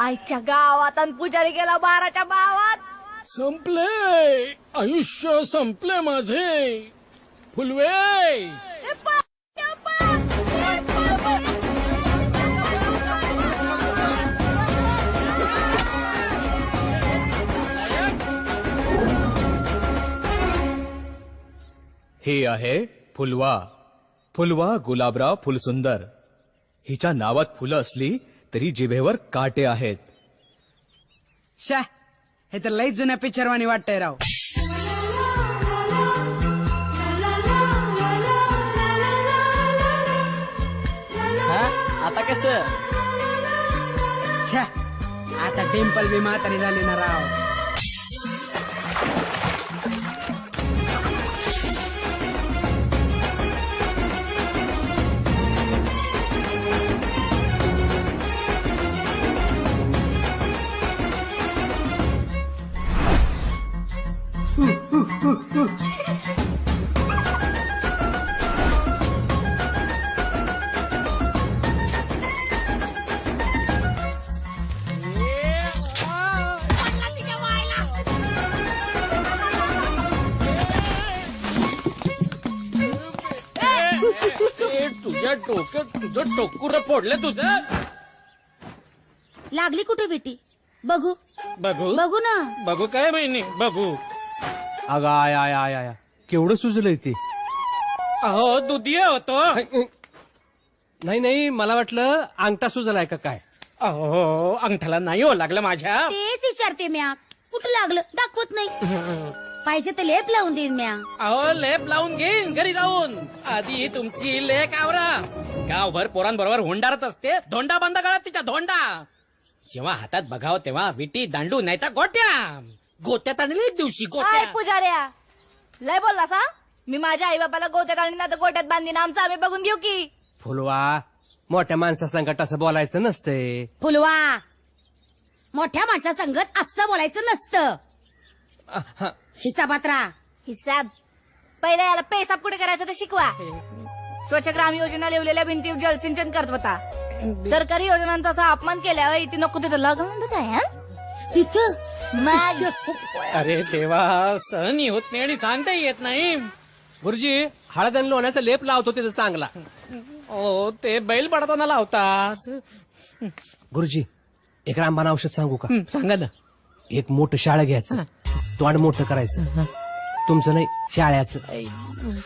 आईच्या गावात आणि पुजारी गेला 12च्या भावात. संपले आयुष्य संपले माझे. फुलवे हे आहे फुलवा. फुलवा गुलाबराव फुलसुंदर. हिच्या नावात फुलं असली तरी जिभेवर काटे आहेत. शा, हे तर लई जुन्या पिक्चरवाणी वाटतंय राव. आता कसं? छा, आता डिंपल बी म्हातारी झाली ना राव. तुझ्या डोक्यात तुझं टोकुर फोडलं तुझं. लागली कुठे बेटी? बघू बघू बघू ना. बघू काय महिने बघू. अगं आय आय आय आय केवढं सुजलंय ते. अहो दुधिया होतो. नाही नाही मला वाटलं अंगठा सुजलाय का काय. अहो अंगठाला नाही हो लागलं माझ्या. तेच विचारते म्या. कुठं लागलं दाखवत नाही. पाहिजे तर लेप लावून देईन म्या. अहो लेप लावून घेईन घरी जाऊन. आधी तुमची लेक आवरा. गावभर पोरांबरोबर हुंडारत असते. धोंडा बंद करा तिच्या धोंडा. जेव्हा हातात बघावं तेव्हा विटी दांडू नाही तर गोट्या. गोट्यात आणले दिवशी काय गोट्या. पुजाऱ्या लय बोलला सा. मी माझ्या आई बापाला गोत्यात आणि नाही तर गोट्यात बांधीन. आमचं आम्ही बघून घेऊ की. फुलवा मोठ्या माणसासंगट असं बोलायचं नसतंय. फुलवा मोठ्या माणसा संगत असं बोलायचं नसतं. हिसाबात राहा. हिसाब पहिला याला पैसा पुढे करायचा तर शिकवा. स्वच्छ ग्राम योजना लिवलेल्या भिंती जलसिंचन करत होता. सरकारी योजनांचा असा अपमान केल्यावर इथे नको तिथं लग्न काय तिथं मग. अरे देवा सहन होत नाही आणि सांगता येत नाही. गुरुजी हळद आणि लोण्याचा लेप लावतो तिथं चांगला. ओ ते बैल पडताना लावतात. गुरुजी एक रामबाण औषध सांगू का. सांगा ना. एक मोठं शाळं घ्यायचं. तोंड मोठं करायचं. तुमचं नाही शाळ्याचं.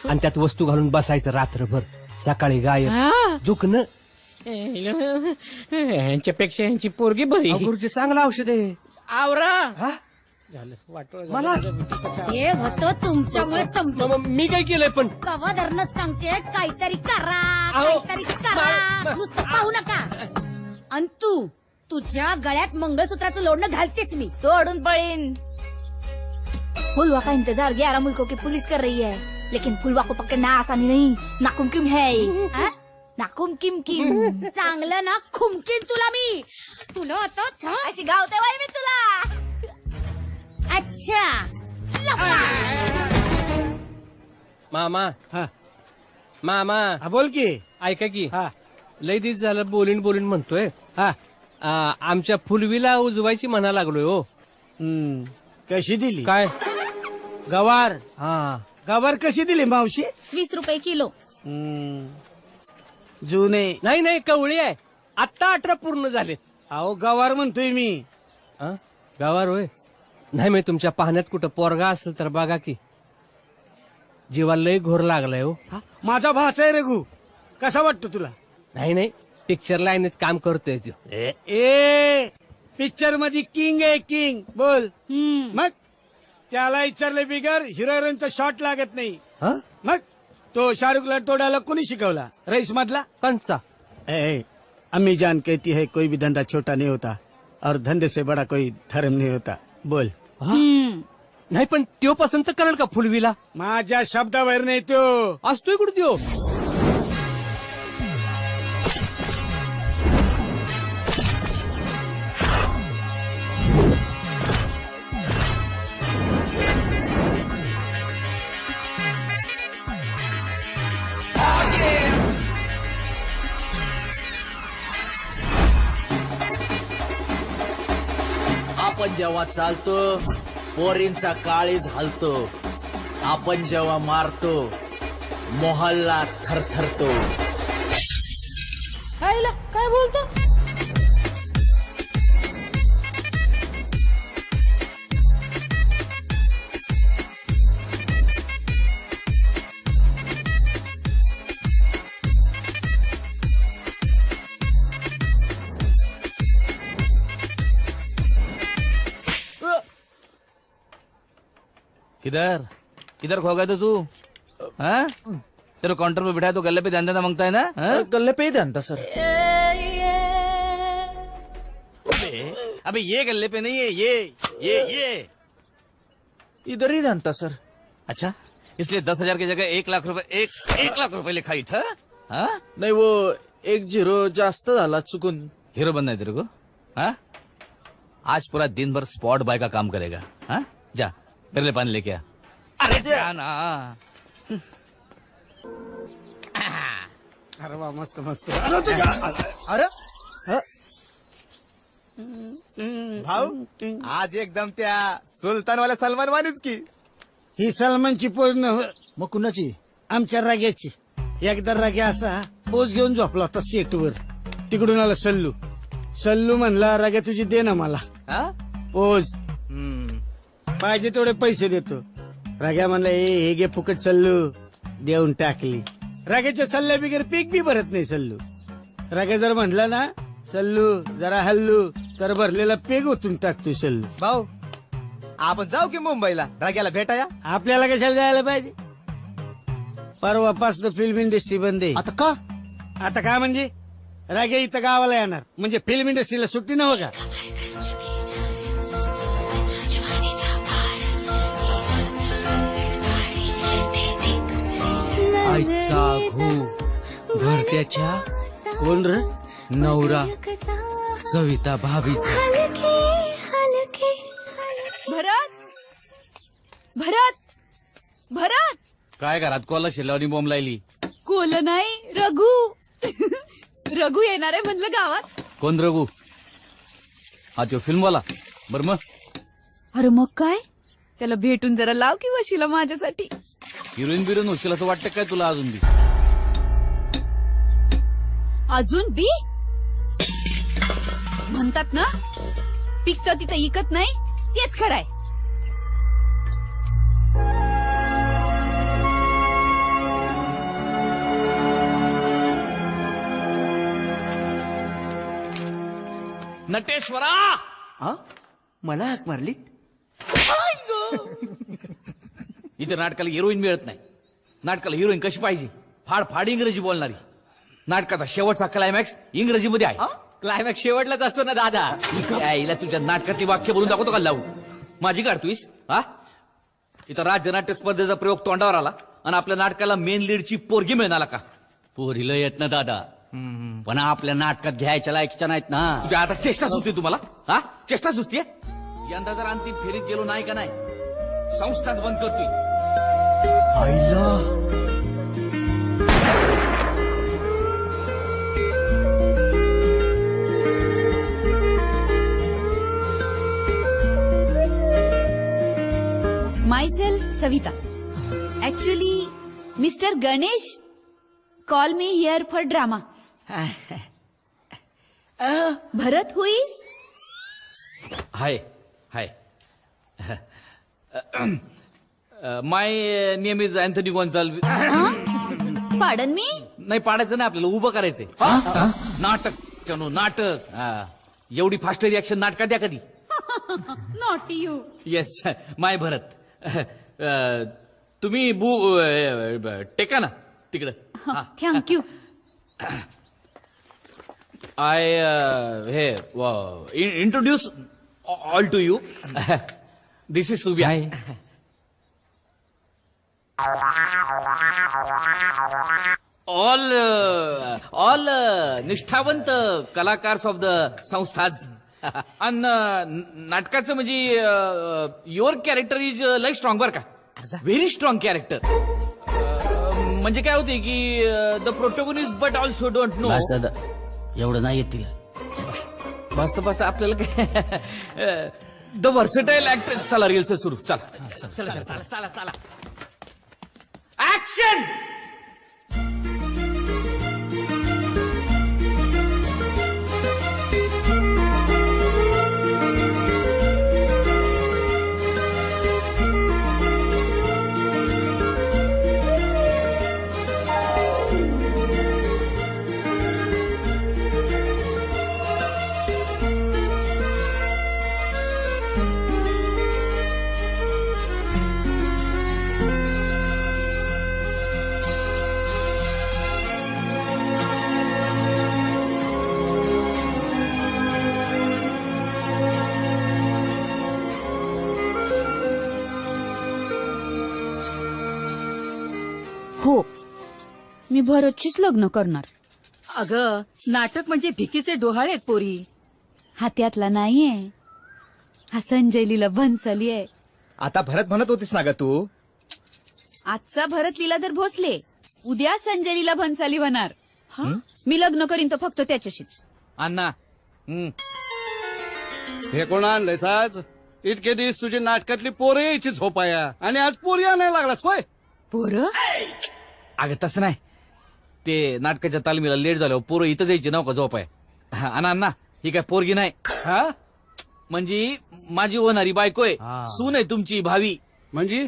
आणि त्यात वस्तू घालून बसायचं रात्रभर. सकाळी गायब दुखणं. यांच्यापेक्षा यांची पोरगी बरी. गुरुजी चांगलं औषध आहे. आवरा झालं वाटोळ मला हे होतं तुमच्यामुळे समजून. मी काय केलंय पण. कवा धरणच सांगते काहीतरी करा अहो, काहीतरी करा. नुसतं पाहू नका. आणि तू तुझ्या गळ्यात मंगळसूत्राचं लोणं घालतेच मी. तोडून पळीन. फुलवा का इंतजार 11 मुल्कों की पुलिस कर रही है. लेकिन फुलवा को पकड़ना आसानी नहीं. नाकुमकिम है. नाकुमकिम चांगलं ना खुमकीन तुला मी. तुला आता अशी गावते बाई मी तुला. अच्छा मामा मामा बोल की. ऐका की हा लय दिस झालं बोलीन बोलीन म्हणतोय. हा आमच्या फुलवीला उजवायची म्हणा लागलोय हो. कशी दिली काय गवार. हा गवार कशी दिली मावशी. 20 रुपये किलो. जुने. नाही नाही कवळी आहे. आत्ता 18 पूर्ण झाले. अहो गवार म्हणतोय मी. गावार होय. नाही मी तुमच्या पाहण्यात कुठं पोरगा असेल तर बघा की. जीवा लय घोर लागलाय हो. माझा भाचा आहे रघु. कसा वाटतो तुला. नाही नाही पिक्चर लाईनीत काम करतोय तो. ए पिक्चर मध्ये किंग आहे किंग. बोल मग त्याला विचारले बिगर हिरोईनचा शॉट लागत नाही. मग तो शाहरुखला तोडायला कोणी शिकवला. रईस मधला कंचा. अम्मी जान कहती है कोई भी धंधा छोटा नहीं होता और धंधे से बड़ा कोई धर्म नहीं होता. बोल. नाही पण त्यो पसंत करेल का फुलवीला. माझ्या शब्दाबाहेर नाही तो. असतोय कुठे त्यो. जेव्हा चालतो पोरींचा काळीज हलतो. आपण जेव्हा मारतो मोहल्ला थरथरतो. काय बोलतो? किधर खो गए थे तू? हाँ? तेरे काउंटर पे बिठाया तो गले पे ध्यान देना मांगता है ना? हाँ? गल्ले पे ही ध्यान था सर. अबे ये गले पे नहीं है, ये इधर ही ध्यान था सर. अच्छा, इसलिए 10,000 की जगह 1 लाख रुपए एक लाख रुपए लिखाई था. हाँ? नाही वो 1 0 जास्त झाला चुकून. हीरो बनना है तेरे को? हाँ? आज पूरा दिन भर स्पॉट बॉय का काम करेगा. हाँ? जा मेरे लिए पानी लेके आ. अरे जाना. अरे वा मस्त मस्त. अरे भाऊ आज एकदम त्या सुलतानवाल्या सलमान वाणीच की. ही सलमानची पोज न मग कुणाची? आमच्या राग्याची. एकदा राग्या असा पोज घेऊन झोपला होता सेटवर. तिकडून आला सल्लू. सल्लू म्हणला राग्या तुझी दे ना मला हा? पोज. पाहिजे तेवढे पैसे देतो. राग्या म्हणला हे घे फुकट सल्लू. देऊन टाकली. राग्याच्या सल्ल्या बिगर पीक बी भरत नाही सल्लू. राग्या जर म्हटला ना सल्लू जरा हल्लू तर भरलेला पेग ओतून टाकतो सल्लू. भाऊ आपण जाऊ की मुंबईला राग्याला भेटाया. आपल्याला कशाला जायला पाहिजे. परवापासून फिल्म इंडस्ट्री बंद आहे. आता का? आता काय म्हणजे राग्या इथं गावाला येणार म्हणजे फिल्म इंडस्ट्रीला सुट्टी नव्ह का. आईचा घू भरत्याच्या कोण र नवरा सविता भाभीचा. भरत भरत भरत काय घरात कोला शिल्लावणी बॉम्ब लायली. कोल नाही रघु. रघु येणार आहे म्हणलं गावात. कोण रघु? हा तो फिल्मवाला. बर मग अरे मग काय त्याला भेटून जरा लाव की वशीला माझ्यासाठी. हिरोईन बिरोईन होशील असं वाटतं काय तुला अजून बी? अजून बी म्हणतात ना पिकतं तिथं इकत नाही तेच खरंय. नटेश्वरा मला हाक मारली. इथे नाटकाला हिरोईन मिळत नाही. नाटकाला हिरोईन कशी पाहिजे? फाड फाड इंग्रजी बोलणारी. नाटकाचा शेवटचा क्लायमॅक्स इंग्रजीमध्ये आहे. क्लायमॅक्स शेवटलाच असतो ना दादा. यायला तुझ्या नाटकातली वाक्य बोलून दाखवतो का लावू? माझी काढतोयस? हा? इथं राज्य नाट्य स्पर्धेचा प्रयोग तोंडावर आला आणि आपल्या नाटकाला मेन लीडची पोरगी मिळणार का? पोरीला येत ना दादा, पण आपल्या नाटकात घ्यायच्या लायकीच्या नाहीत ना. तुझ्या आता चेष्टा सुचते तुम्हाला? हा? चेष्टा सुचते? यंदा जर अंतिम फेरीत गेलो नाही का नाही संस्थाच बंद करतोय. आईला Myself Savita. Actually, Mr. Ganesh call me here for drama. Bharat, who is? Hi hi. My name is Anthony Gonsalves. Pardon me? नाही पाडायचं नाही आपल्याला उभं करायचंय. नाटक चनो नाटक. एवढी फास्ट रिॲक्शन नाटकात द्या कधी. Not you. Yes my Bharat. तुम्ही टेका ना तिकडं. Thank you. आय हे introduce all to you. This is Subiya. All निष्ठावंत कलाकार ऑफ द संस्थाज. आणि नाटकाचं म्हणजे your character is like strong बर का. Very strong character. म्हणजे काय होते की the protagonist but also don't know. एवढं नाही येत तिला. बस आपल्याला काय द व्हर्सेटाईल ऍक्टर. चला रील्स सुरू. चला चला चला ऍक्शन. हो, मी भरतशीच लग्न करणार. अगं नाटक म्हणजे भिकीचे डोहाळे आहेत पोरी. हा त्यातला नाहीये, हा संजय लीला भन्सली आहे. आता भरत म्हणत होतीस ना ग तू. आजचा भरत लीलाधर भोसले, उद्या संजय लीला भन्साली होणार. मी लग्न करीन तर फक्त त्याच्याशीच. अण्णा. हे कोण आणलंय साज? इतके दिवस तुझी नाटकातली पोरं यायची झोपाया आणि आज पोरी आणायला लागलास होय? पोरं अगं तसं नाही, ते नाटकाच्या तालमीला लेट झाल्यावर पोरं इथं जायची नाव का झोपाय. अण्णा ही काय पोरगी नाही, हा म्हणजे माझी होणारी बायको आहे. सून आहे तुमची भावी. म्हणजे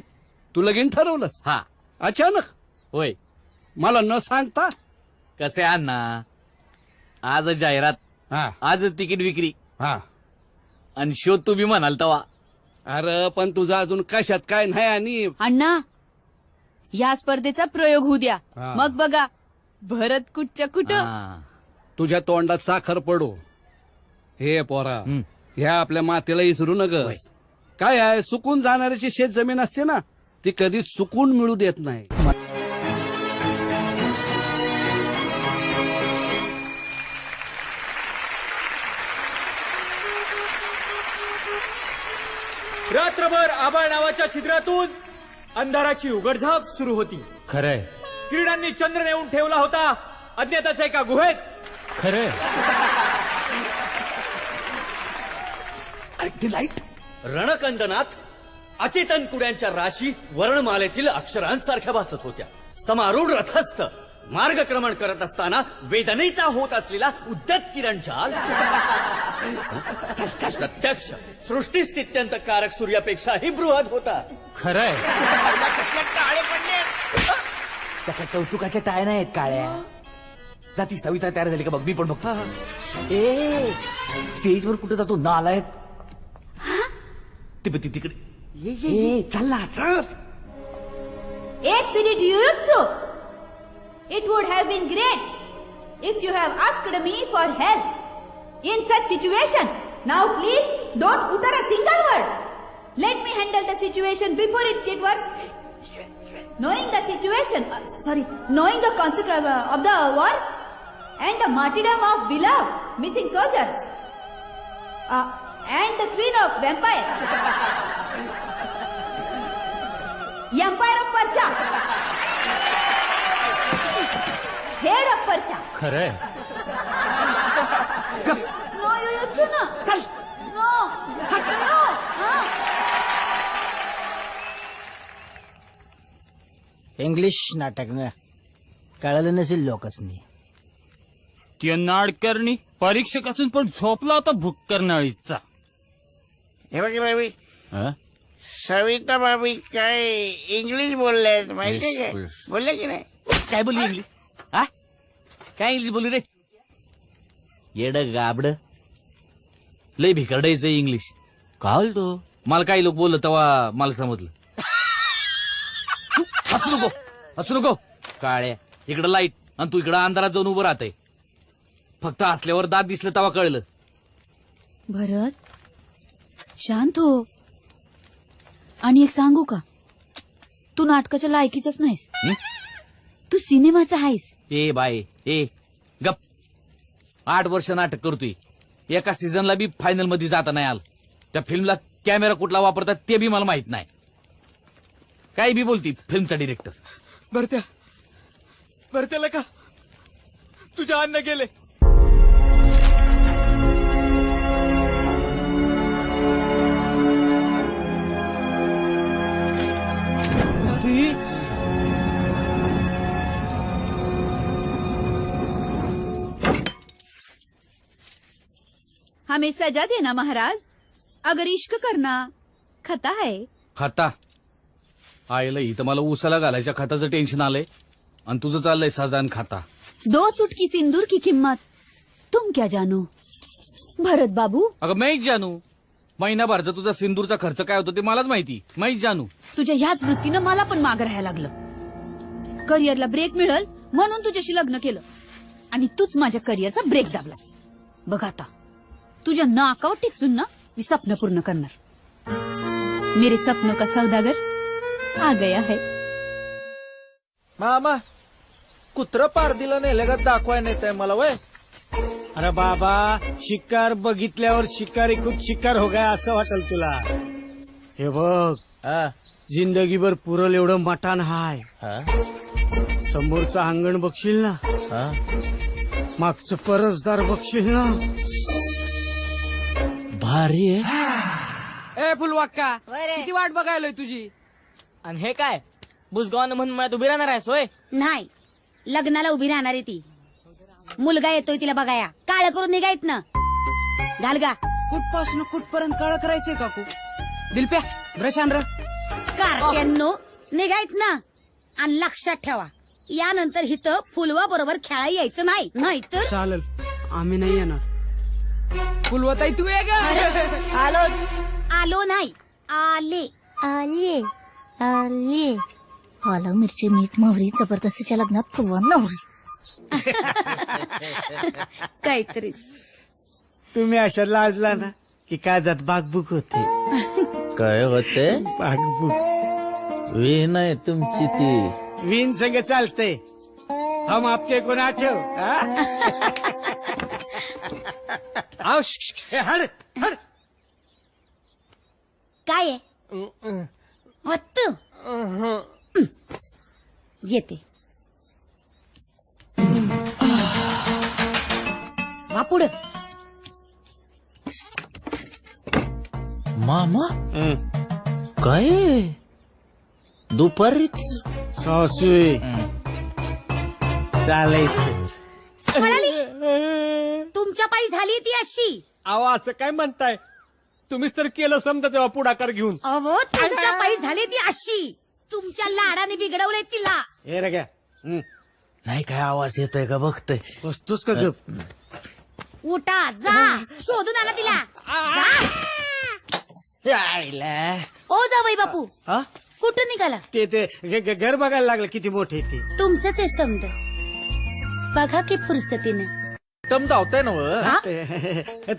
तू लगीन ठरवलंस हा अचानक? होय. मला न सांगता? कसे अण्णा, आज जाहिरात, हा आज तिकीट विक्री हा. आणि शोध तुम्ही म्हणाल तवा. अरे पण तुझा अजून कशात काय नाही. आणि अण्णा, या स्पर्धेचा प्रयोग होऊ द्या, हा. मग बघा भरत कुठच्या कुठं. हा. तुझ्या तोंडात साखर पडो. हे पोरा, ह्या आपल्या मातेला इसरू नग. काय आहे, सुकून जाणाऱ्याची शेत जमीन असते ना, ती कधीच सुकून मिळू देत नाही. रात्रभर आबाळ नावाच्या छिद्रातून अंधाराची उघडझाप सुरू होती. खरंय किरणांनी चंद्र नेऊन ठेवला होता अज्ञाताच्या एका गुहेत. खरंय. रणकंदनात अचेतन कुड्यांच्या राशी वर्णमालेतील अक्षरांसारख्या भासत होत्या. समारूढ रथस्थ मार्गक्रमण करत असताना वेदनेचा होत असलेला उद्यत किरणचाल प्रत्यक्ष सृष्टीस्थित्यंतकारक सूर्यापेक्षाही बृहद होता. खरंय. त्या कौतुकाच्या टाळ्या नाहीत काळ्या. जाती सविता तयार झाली का बघ, मी पण बघतो. ए स्टेजवर कुठे जातो नालायक? तिकडे चल ना चल. एक minute Yuyutsu. It would have been great if you have asked me for help in such situation. Now please don't utter a single word. Let me handle the situation before it gets worse. Knowing the situation, knowing the consequence of the war and the martyrdom of beloved missing soldiers and the queen of vampire, empire of Persia, head of Persia. खरंय. No, you no. No. No. English नाटक ना कळलं नसेल लोकांनी. त्या नाडकर्णी परीक्षक असून पण झोपला होता भुक्करनाळीचा. हे बघ रवी, सविता बाबी काय इंग्लिश बोलल्यात माहितीये काय? बोलले की नाही? काय बोलली इंग्लिश? हा काय इंग्लिश बोलली रे? येड गाबड लय भिकारडायचं इंग्लिश. काल तो मला काही लोक बोललं तेव्हा मला समजलं. हसू नको काळ्या. इकडं लाईट आणि तू इकडं अंधारात जाऊन उभं राहतय. फक्त असल्यावर दात दिसलं तेव्हा कळलं. भरत शांत हो. आणि एक सांगू का, तू नाटकाच्या लायकीचाच नाहीस. तू सिनेमाचा आहेस. ए बाय ए गप. 8 वर्ष नाटक करतोय. एका सीझनला बी फायनल मध्ये जाता नाही आलं. त्या फिल्मला कॅमेरा कुठला वापरतात ते बी मला माहित नाही. काही बी बोलती फिल्मचा डिरेक्टर. भरत्याला का तुझ्या अन्न गेले? हमें सजा देना महाराज. अगर इश्क करना खता है. खाता आईला इथं मला उसाला घालायच्या खताचं टेन्शन आलंय आणि तुझं चाललंय सजान खाता. 2 चुटकी सिंदूर की किंमत तुम क्या जानो. भरत बाबू, अगं मैच जानू. महिनाभरचा तुझा सिंदूरचा खर्च काय होतो ते मलाच माहिती. मैच जानू. तुझ्या ह्याच वृत्तीनं मला पण मागं राहायला लागलं. करिअरला ब्रेक मिळल म्हणून तुझ्याशी लग्न केलं आणि तूच माझ्या करिअरचा ब्रेक दाबलास. बघ आता तुझ्या नाकावर टिचून ना मी स्वप्न पूर्ण करणार. मेरे सपनों का सौदागर आ गया है. मामा कुत्र पारदीला नेलं का दाखवाय नेत मला वय. अरे बाबा, शिकार बघितल्यावर शिकारी खुद शिकार हो गया असं वाटेल तुला. हे बघ, जिंदगीभर पुरल एवढं मटान हाय. समोरचं अंगण बघशील ना, मागचं परसदार बघशील ना, भारी आहे. ए फुलवाक्का, किती वाट बघायलोय तुझी. आणि हे काय बुजगावानं म्हणून मला उभी राहणार आहेस होय. नाही, लग्नाला उभी राहणार आहे ती. मुलगा येतोय तिला बघाया. काळ करून निघायत ना. घाल गा. कुठपासून कुठपर्यंत काळ करायचंय काकू. दिलप्या ब्रश आण र. कारट्यांनो निघायत ना. आणि लक्षात ठेवा, यानंतर हिथं फुलवा बरोबर खेळा यायचं नाही. नाहीतर चालेल, आम्ही नाही येणार. फुलवताई तू ये ग. आलोच. आलो नाही, आले. आले आले. आलं मिरची मीठ मोहरी जबरदस्तीच्या लग्नात फुलवा नवरी. काहीतरीच. तुम्ही अशा लाजला ना की काजात बागबुक होते. काय होते. बागबुक वीण आहे तुमची ती. विन संग चालते. हम आपके को ना ठेव. हड हड. काय आहे? येते. वा पुढं. मामा काय दुपारीच सासूय चालायचं. तुमच्या पायी झाली ती अशी. अहो असं काय म्हणताय. तुम्हीच तर केलं समजा तेव्हा पुढाकार घेऊन. अहो त्यांच्या पायी झाली ती अशी. तुमच्या लाडाने बिघडवलंय तिला. हे रे घ्या. नाही काय आवाज येतोय का बघतोय. बसतोस का गप. उठा जा शोधून आणा तिला. ओ जावई बापू, कुठं निघाला. ते घर बघायला लागलं किती मोठे ते. तुमचंच आहे समज. बघा की फुरसतीनं. टम धावताय ना.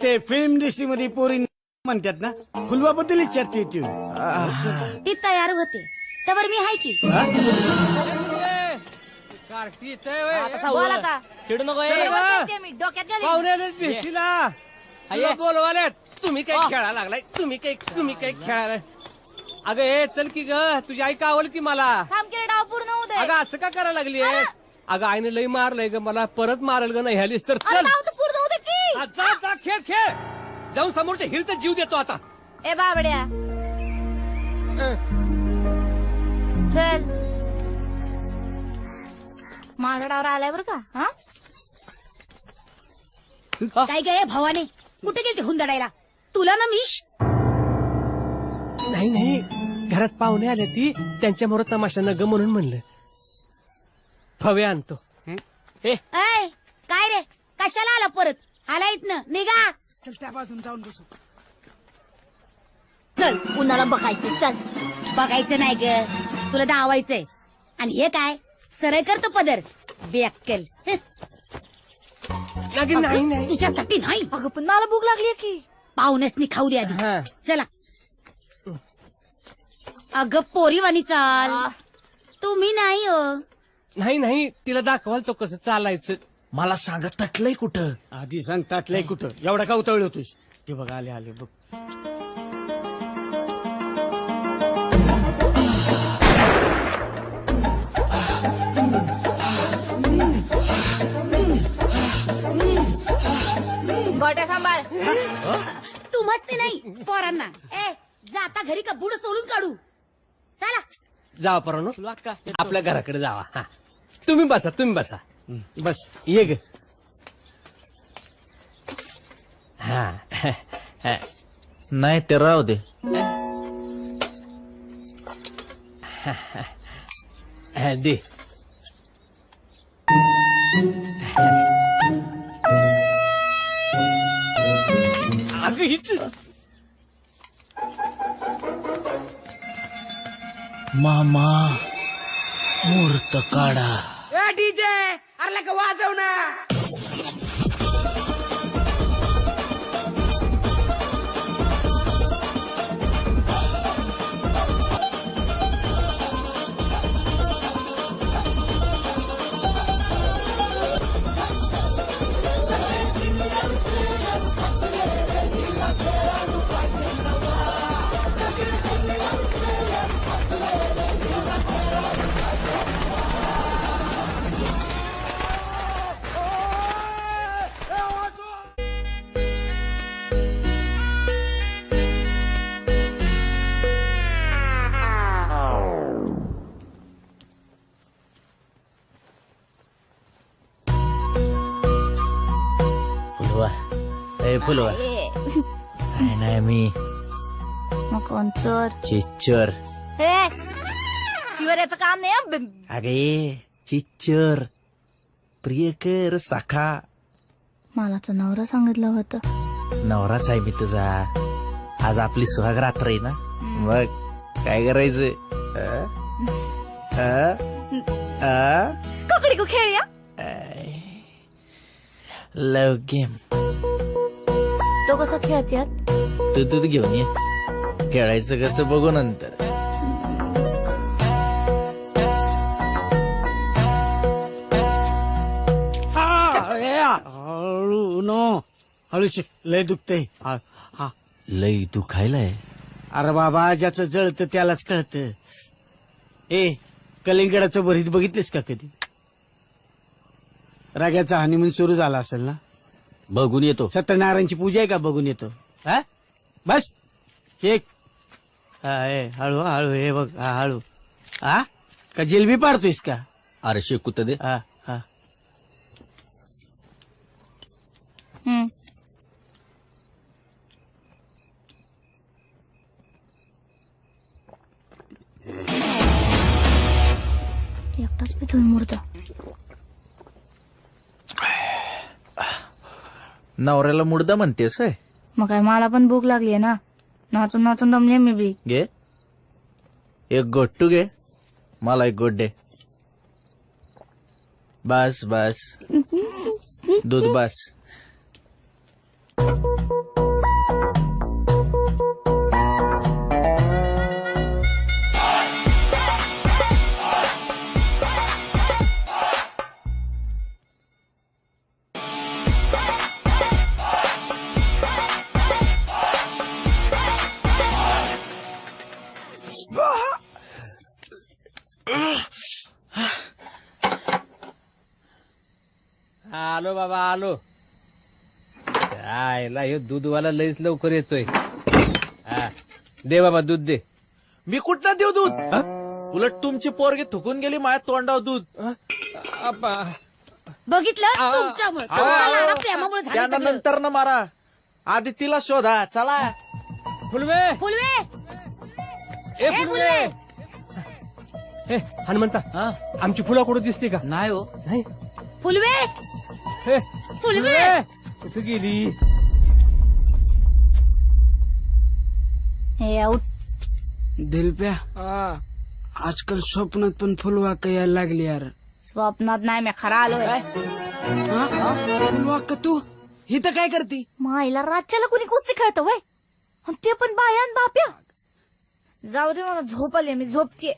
ते फिल्म इंडस्ट्रीमध्ये पोरी म्हणतात ना, फुलवाबद्दल चर्चा येते. ती तयार होते त्यावर मी हाय की. बोल आता. चिडू नको. डोक्यात बोलवाल्यात. तुम्ही काही खेळायला लागलाय. तुम्ही काही खेळायला. अगं हे चल की ग, तुझी आई कावल की मला. डाव पूर्ण होऊ दे. अगं असं का करायला लागली. अगं आईने लई मारलंय ग मला. परत मारल ग नाही ह्यालीस तर. चल पूर्ण होऊ दे की. जा जा खेळ खेळ. जाऊन समोरच्या हिरचा जीव देतो आता. ए बाबड्या चल. माझा डावर आलाय बर का. काय काय भावाने कुठे गेलते हुंदडायला. तुला ना मिश. नाही नाही, घरात पाहुणे आले ती त्यांच्या मोर तमाशा न ग म्हणून म्हणलं. फवे आणतो. काय रे कशाला आला परत. आला इथनं निघा. चल त्या बाजून जाऊन बसू. चल उन्हाला बघायचं. चल बघायचं नाही ग, तुला धावायचंय. आणि हे काय सरळ करतो पदर बेअक्कल. नाही नाही तुझ्यासाठी नाही. अगं पण मला भूक लागली की. पाहुण्यासनी खाऊ दे आधी. चला. अगं पोरीवानी चाल. तुम्ही नाही हो. नाही नाही, तिला दाखवाल तो कसं चालायचं. मला सांगा तटलंय कुठं. आधी सांग ताटलंय कुठं. एवढा का उतळलं होतोस. ते बघ आले आले बघ. गोट्या सांभाळ. तू मस्ती नाही पोरांना. जाता घरी का बुड सोलून काढू. चला जावा परवानो. आपल्या घराकडे जावा. तुम्ही बसा तुम्ही बसा. बस ये ग. हा नाही ते राहू दे. दे. अगं हीच मामा मुहूर्त काढा. ए डीजे अरे का वाजव ना. फुलवा नाही मी मग कोणचं चिच्चर. हे शिवराचं काम नाही हं. अगे चिच्चर प्रियकर साखा. मला तर नवरा सांगितलं होतं. नवराच आहे मी तुझा. आज आपली सुहाग रात्र आहे ना. मग काय करायचं. ककडी को खेळूया. लव गेम. तो कसा खेळत्यात. तू दूध घेऊन ये. खेळायचं कसं बघू नंतर. हळू नो हळू शिक. लय दुखते. लई दुखायलाय. अरे बाबा ज्याचं जळतं त्यालाच कळतं. ए कलिंगडाचं भरीत बघितलेस का कधी. राग्याचा हनीमून सुरू झाला असेल ना. बघून येतो. सत्यनारायणची पूजा आहे का बघून येतो. हा बस शेक. हळू हळू हे बघ. हळू. हा का जिलबी पाडतोयस का. अरे शेकू तर दे. हा हा एकटाच पितोय मुर्दा. नवऱ्याला मुर्दा म्हणतेस होय. मग काय मला पण भूक लागली ना. नाचून नाचून दमले मी बी. घे एक गोट्टू घे. मला एक गोट दे. बस बस दूध बस. आलो बाबा आलो. आयला हे दूधवाला लईच लवकर येतोय. हा दे बाबा दूध दे. मी कुठनं देऊ दूध. उलट तुमची पोरगी थुकून गेली माझ्या तोंडावर दूध. बघितलं तुमच्यामुळे तुमच्या लाडा प्रेमामुळे झालं त्यांना सगळं. नंतर न मारा. आधी तिला शोधा. चला. फुलवे. फुलवे ए ए, फुलवे. हे हनुमंता आमची फुलं कुठं दिसते का. नाही हो. नाही. फुलवे हे फुलवे कुठं गेली. हे आऊट. दिलप्या आजकाल स्वप्नात पण फुलवाक यायला लागली यार. स्वप्नात नाही मी खरा आलोय. फुलवाक तू इथं काय करती. माईला रातच्याला कुणी कुस्ती खेळतं वय. आणि ते पण बायान बाप्या. जाऊ दे मला झोप आली. मी झोपतीये.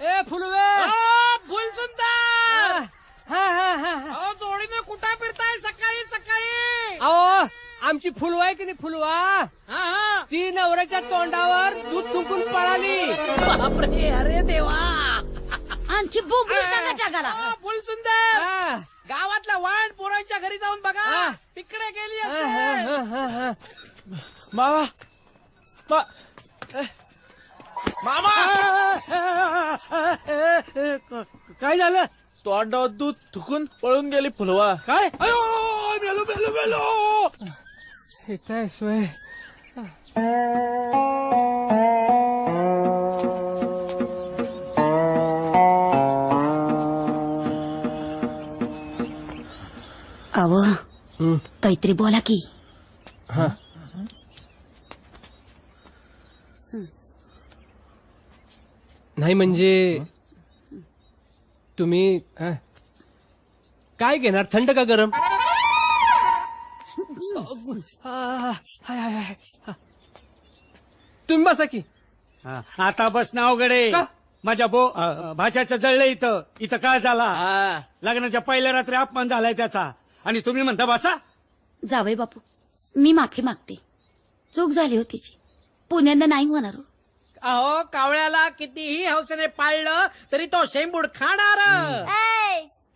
ए फुलवे. फुल सुंदर. जोडीने कुठं फिरताय सकाळी सकाळी. अहो आमची फुलवा आहे की नाही फुलवा. ती नवऱ्याच्या तोंडावर दूध तुंकून पळाली. बापरे. अरे देवा. आणखी बोबडी सांगा जगाला. फुल सुंदर. गावातल्या वाण पोरांच्या घरी जाऊन बघा. तिकडे गेली असेल. मामा मामा काय झालं. तोंडावर दूध थुकून पळून गेली फुलवा. काय अयो इथं आहे सोय. अव काहीतरी बोला की. हा नाही म्हणजे तुम्ही काय घेणार, थंड का गरम? तुम्ही बसा की. आता बस ना अवघडे. माझ्या भाच्याचं जळलं इथं काय झाला? लग्नाच्या पहिल्या रात्री अपमान झालाय त्याचा आणि तुम्ही म्हणता बसा. जावई बापू, मी माफी मागते. चूक झाली होती तिची, पुण्यांदा नाही होणार. अहो कावळ्याला कितीही हौसेने पाळलं तरी तो शेंबूड खाणार.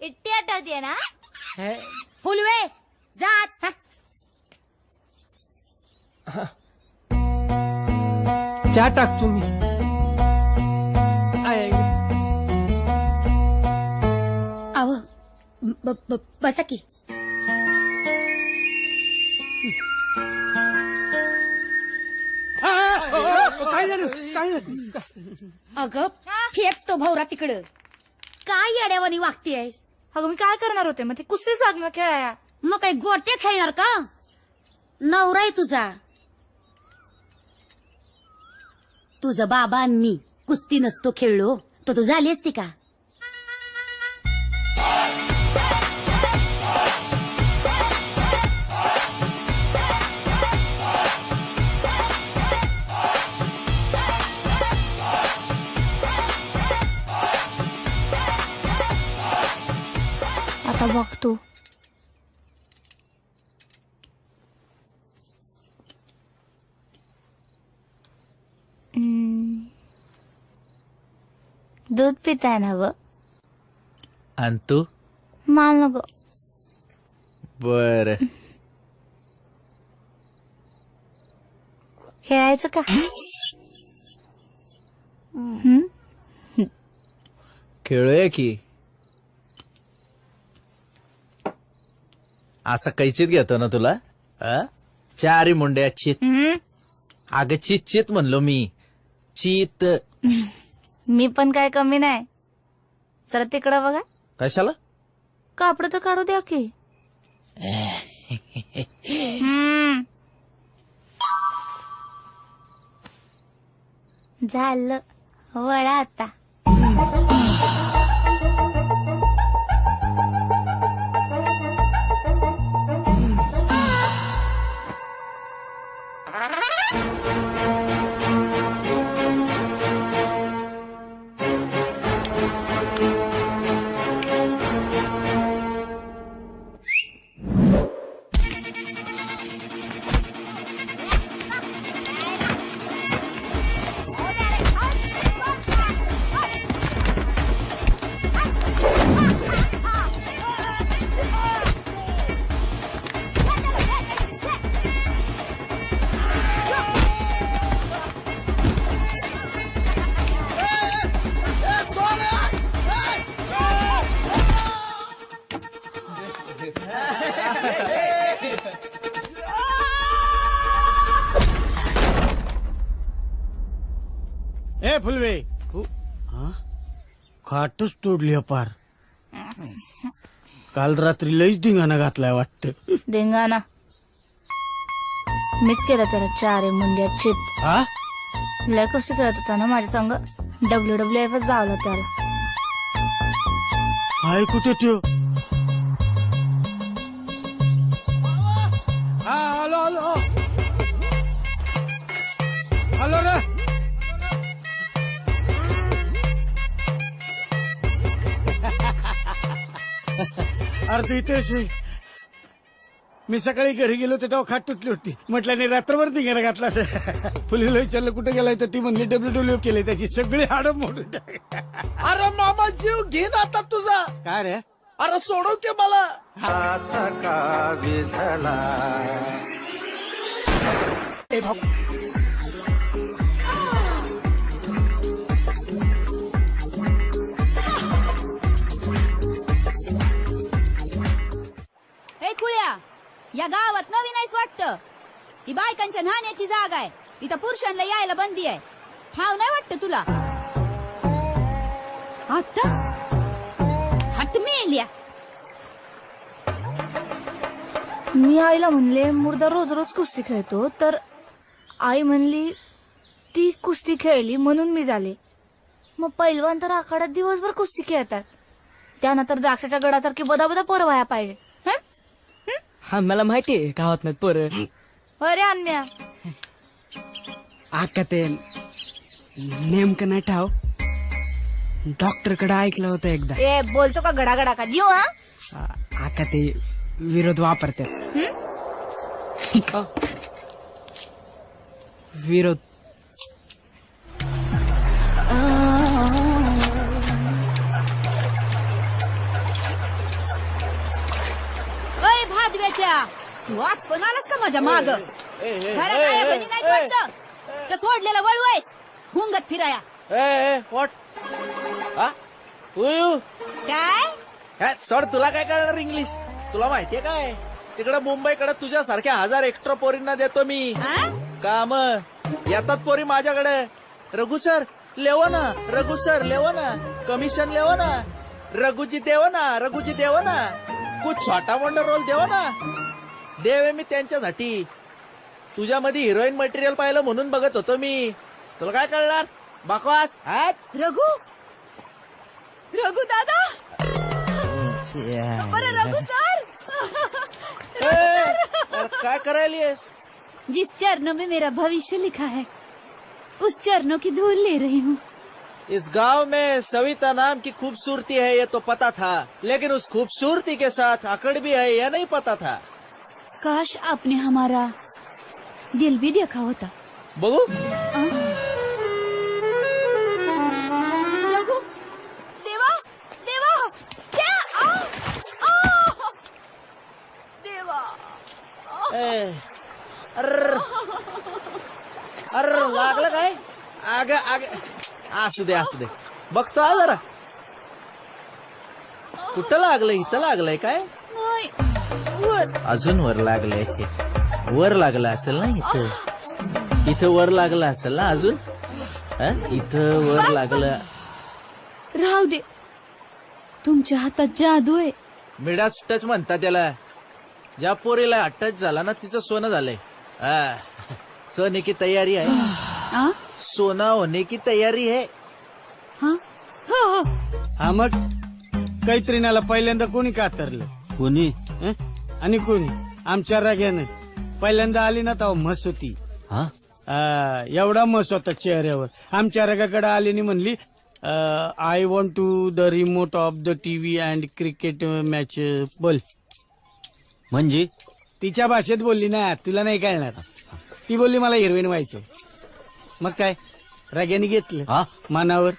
इट्टी आठवतीये ना? फुलवे जात. चहा टाक तुम्ही. अव बसा की. काय झालं? अगं फेक तो भवरा तिकडं. काय येड्यावानी वागतेयस? अगं मी काय करणार होते? मग ते कुस्ती साधनं खेळाया. मग काय गोट्या खेळणार का? नवरा आहे तुझा. तुझा बाबा आणि मी कुस्ती नसतो खेळलो तर तू झाली असती का? आता बघतो. दूध पिताय ना व? आणि तू? माल नको. बर खेळायचं का? खेळूया की. असं कैचित घेतो ना तुला? चारी मुंड्या चित. अगं चित चित म्हणलो मी. चित. मी पण काय कमी नाही. चला तिकडं बघा. कशाला? कापड तर काढू द्या की. झालं वळा आता. ए फुलवे, खाटच तोडली पार. काल रात्री लईच धिंगाणा घातलाय वाटतं. धिंगाणा मीच केलं त्याला. चारे मुंड्या चित. लय कशी खेळत होता ना माझ्या संग. WWF जावला त्याला. ऐकू त्यो. हॅलो हॅलो हॅलो रे. अरे इथेच मी सकाळी घरी गेलो होते तेव्हा खाट तुटली होती. म्हटलं नाही रात्रभर धिंगाणा घातला असं. फुलीला विचारलं कुठे गेलाय तर ती म्हणली WWF केले. त्याची सगळी हाडं मोडून टाकली. अरे मामा जीव घे ना आता तुझा. काय रे? अरे सोडव की मला. ए भाऊ ही बायकांच्या नाण्याची जागा आहे. इथं पुरुषांना यायला बंदी आहे. ठाव नाही वाटत तुला? आता हात मेल्या. मी आईला म्हणले मुर्दा रोज रोज कुस्ती खेळतो, तर आई म्हणली ती कुस्ती खेळली म्हणून मी झाले. मग पैलवान तर आखाड्यात दिवसभर कुस्ती खेळतात, त्यानंतर द्राक्षाच्या गडासारखी बदाबदा पोरं व्हाया पाहिजे. हा मला माहितीये का होत नाही पोरं. अरे अन्म्या, आका ते नेमकं नाही ठाव. डॉक्टरकडे ऐकलं होतं एकदा. ए बोलतो का गडागडा का जीव? हा आका ते विरोध वापरतात. विरोध अय भादव्याच्या, तू आज पण आलास का माझ्या माग? घरात आया बहिणी नाहीत वाटतं का? सोडलेला वळू आहेस घुंगत फिराया? व्हॉट काय सर तुला काय कळणार इंग्लिश? तुला माहितीये काय, तिकडे मुंबईकडे तुझ्यासारख्या 1000 एक्स्ट्रा पोरींना देतो मी काम. येतात पोरी माझ्याकडे. रघु सर लेवो ना, रघु सर लेवो ना, कमिशन लेवो ना, रघुजी देवो ना, रघुजी देवो ना, कुछ छोटा मोठा रोल देवो ना. देवे मी त्यांच्यासाठी. तुझ्यामध्ये हिरोईन मटेरियल पाहिलं म्हणून बघत होतो मी. तुला काय कळणार बकवास? रघु, रघु दादा, अरे रघु सर, काय करायलीस? जिस चरणों में मेरा भविष्य लिखा है उस चरणों की धूल ले रही हूँ. इस गांव में सविता नाम की खूबसूरती है ये तो पता था, लेकिन उस खूबसूरती के साथ अकड़ भी है यह नहीं पता था. काश आपने हमारा दिल भी देखा होता. बघू रघु, देवा, देवा, क्या? देवा, अरे लागलं काय? आग आग असू दे असू दे, बघतो हा जरा. कुठं लागलं? इथं लागलंय काय? नाही, वर. अजून वर लागलंय. वर लागलं असेल ना इथं? इथं वर लागलं असेल ना अजून? इथं वर लागलं. राहू दे, तुमच्या हातात जादू आहे. मिडास टच म्हणतात त्याला. ज्या पोरीला टच झाला ना तिचं सोनं झालंय. सोने की तयारी आहे. सोना होने की तयारी आहे. हा मग कैत्रिनाला पहिल्यांदा कोणी कातरलं? कोणी? आणि कोणी? आमच्या राग्यानं. पहिल्यांदा आली ना तेव्हा म्हस होती. एवढा म्हस होता चेहऱ्यावर. आमच्या रागाकडे आली आणि म्हणली I want to the remote of the TV and cricket match बोल. म्हणजे तिच्या भाषेत बोलली ना, तुला नाही कळणार. ती बोलली मला हिरोईन व्हायचं. मग काय राग्याने घेतलं मानावर.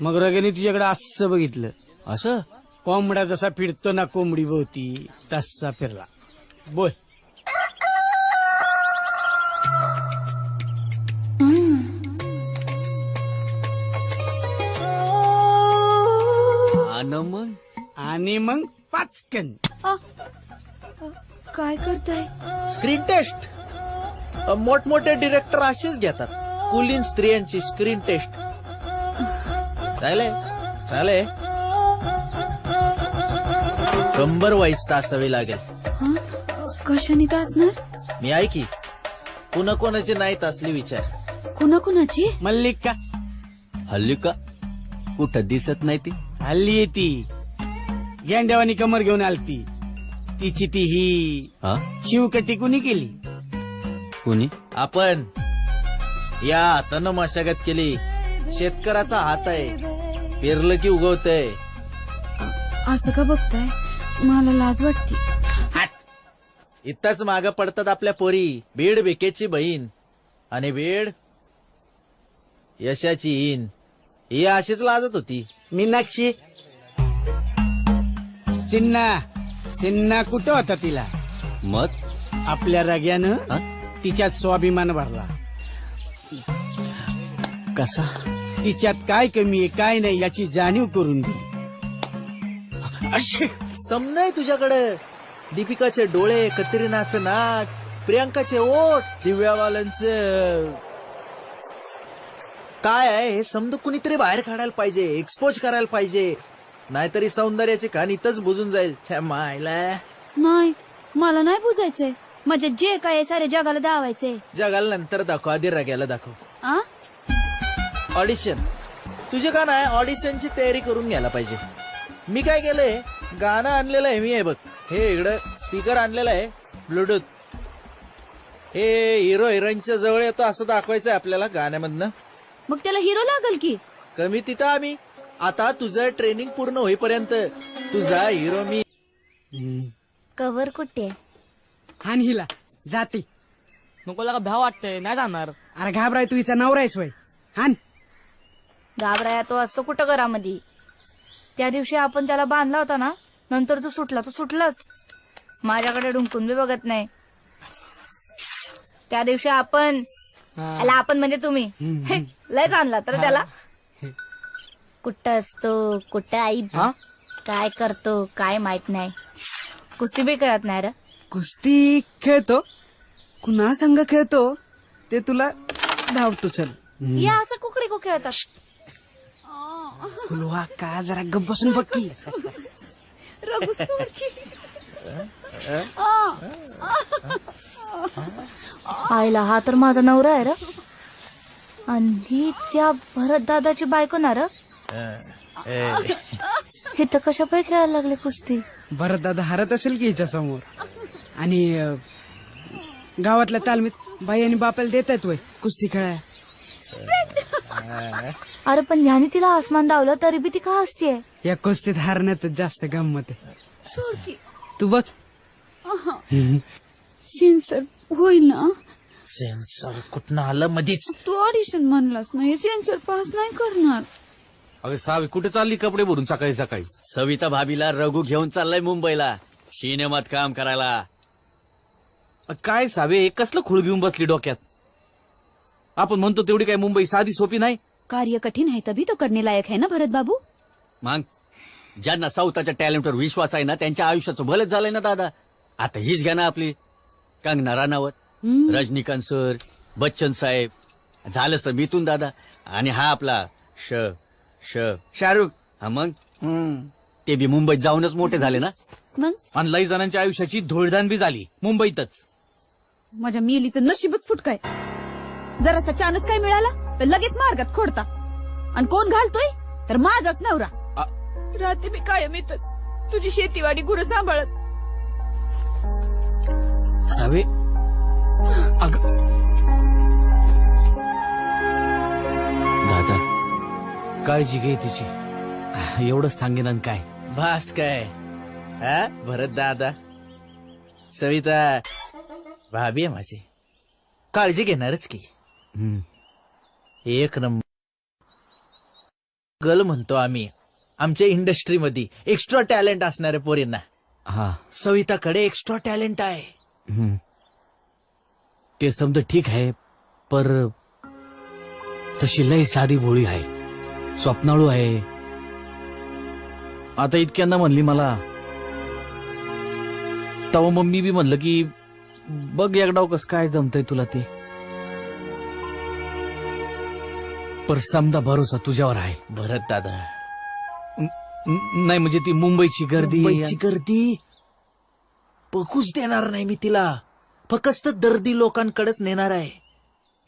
मग राग्याने तुझ्याकडे असं बघितलं. असं कोंबडा जसा फिरतो ना कोंबडी भोवती तसा फिरला. बोल. आणि मग पाचकन. काय करताय? Screen taste. मोठमोठे डिरेक्टर अशीच घेतात. कुलीन स्त्रियांची स्क्रीन टेस्ट. चालेल चालेल. कंबर वाईस तासावी लागेल. कशाने तासणार? मी ऐकी. कुणा कोणाची नाही तासली विचार. कुणाची? मल्लिका. हल्ली का कुठं दिसत नाही ती? हल्ली येती गेंड्यावानी कमर घेऊन आलती. तिची ती ही शिवकटी कुणी केली? कोणी? आपण. या हातानं मशागत केली. शेतकऱ्याचा हात आहे. पेरलं की उगवतंय. असं का बघताय? मला लाज वाटते. इथंच माग पडतात आपल्या पोरी. बीड भिकेची बहीण आणि बीड यशाची ईन. ही अशीच लाजत होती. मीनाक्षी. सिन्ना कुठं होता तिला? मग आपल्या राग्यानं तिच्यात स्वाभिमान भरला. कसा? तिच्यात काय कमी आहे काय नाही याची जाणीव करून दिली. समजय तुझ्याकडे. दीपिकाचे डोळे, कतरिनाचं नाक, प्रियांकाचे ओठ, दिव्यावाल्यांचं काय आहे हे समजा कुणीतरी बाहेर काढायला पाहिजे, एक्सपोज करायला पाहिजे, नाहीतरी सौंदर्याचे कान इथंच बुजून जाईल. मायला नाही, मला नाही बुजायचंय. म्हणजे जे काय आहे सारे जगाला दावायचंय. जगाला नंतर दाखव, आधी रग्याला दाखव. आ? ऑडिशन तुझे का नाही, ऑडिशनची तयारी करून घ्यायला पाहिजे. मी काय केलंय, गाणं आणलेलं आहे मी. हे बघ, हे इकडं स्पीकर आणलेला आहे ब्लूटूथ. हे हिरो हिरोईनच्या जवळ येतो असं दाखवायचंय आपल्याला गाण्यामधनं. मग त्याला हिरो लागल की. कमी तिथं आम्ही. आता तुझं ट्रेनिंग पूर्ण होईपर्यंत तुझा हिरो मी. कवर कुठे हान हिला जाते. नको लागा भ्या वाटतंय, नाही जाणार. अरे घाबराय तू हिचा नवरा आहेस वय. हान घाबराया तो असं कुठं घरामध्ये. त्या दिवशी आपण त्याला बांधला होता ना, नंतर जो सुटला तो सुटलाच. माझ्याकडे डुंकून बी बघत नाही. त्या दिवशी आपण आपण म्हणजे तुम्ही लयच आणला तर त्याला. कुठं असतो, कुठं आई, काय करतो काय माहित नाही. कुस्ती बी कळत नाही रे. कुस्ती खेळतो, कुणा संघ खेळतो ते तुला धावतो. चल या असं कुकडी को खेळतात. फुलवा का जरा गप बसून बघ की. आईला हा तर माझा नवरा आहे र. आणि त्या भरत दादाची बायको ना र. हे तर कशा पाय खेळायला लागले कुस्ती. भरत दादा हरत असेल की हिच्या समोर. आणि गावातल्या तालमीत बाई आणि बापाला देतात वय कुस्ती खेळाय. अरे पण ह्याने तिला आसमान दावलं तरी बी ती का असतीये. या कुस्तीत हारण्यातच जास्त गंमत आहे. तू बघ. सेन्सर होईल ना. सेन्सर कुठनं आलं मधीच. तू ऑडिशन म्हणलास नाही, सेन्सर पास नाही करणार. अगं सावी कुठे चालली कपडे भरून सकाळी सकाळी. सविता भाभीला रघु घेऊन चाललाय मुंबईला सिनेमात काम करायला. काय सावे कसलं खूळ घेऊन बसली डोक्यात. आपण म्हणतो तेवढी काय मुंबई साधी सोपी नाही. कार्य कठीण है तभी तो करने लायक है ना भरत बाबू. मग ज्यांना स्वतःच्या टॅलेंटवर विश्वास आहे ना त्यांच्या आयुष्याचं भलंच झालंय ना दादा. आता हीच घ्या ना आपली कंगना राणावत, रजनीकांत सर, बच्चन साहेब, झालंच तर मिथून दादा, आणि हा आपला शाहरुख. हा मग ते बी मुंबईत जाऊनच मोठे झाले ना. मग आणि लई जणांच्या आयुष्याची धुळदान बी झाली मुंबईतच. माझ्या मिलीचं नशीबच फुटकाय. जरासा चानस काय मिळाला तर लगेच मार्गात खोडता. आणि कोण घालतोय तर माझाच नवरा. राहते मी कायम इथंच तुझी शेतीवाडी गुरं सांभाळत. सावे दादा काळजी घे तिची, एवढंच सांगेन. आणि काय भास काय हा भरत दादा. सविता भाभी आहे माझी, काळजी घेणारच की. एक नंबर गल म्हणतो आम्ही आमच्या इंडस्ट्रीमध्ये एक्स्ट्रा टॅलेंट असणाऱ्या पोरींना. हा सविताकडे एक्स्ट्रा टॅलेंट आहे. ते समज ठीक आहे, पर तशी लय साधी भोळी आहे, स्वप्नाळू आहे. आता इतक्यांदा म्हणली मला, तव मम्मी बी म्हणलं की बघ एकडाव कस काय जमतय तुला ते. पर समजा भरोसा तुझ्यावर आहे भरत दादा. नाही म्हणजे ती मुंबईची गर्दी पकूच देणार नाही मी तिला. फक्त दर्दी लोकांकडेच नेणार आहे.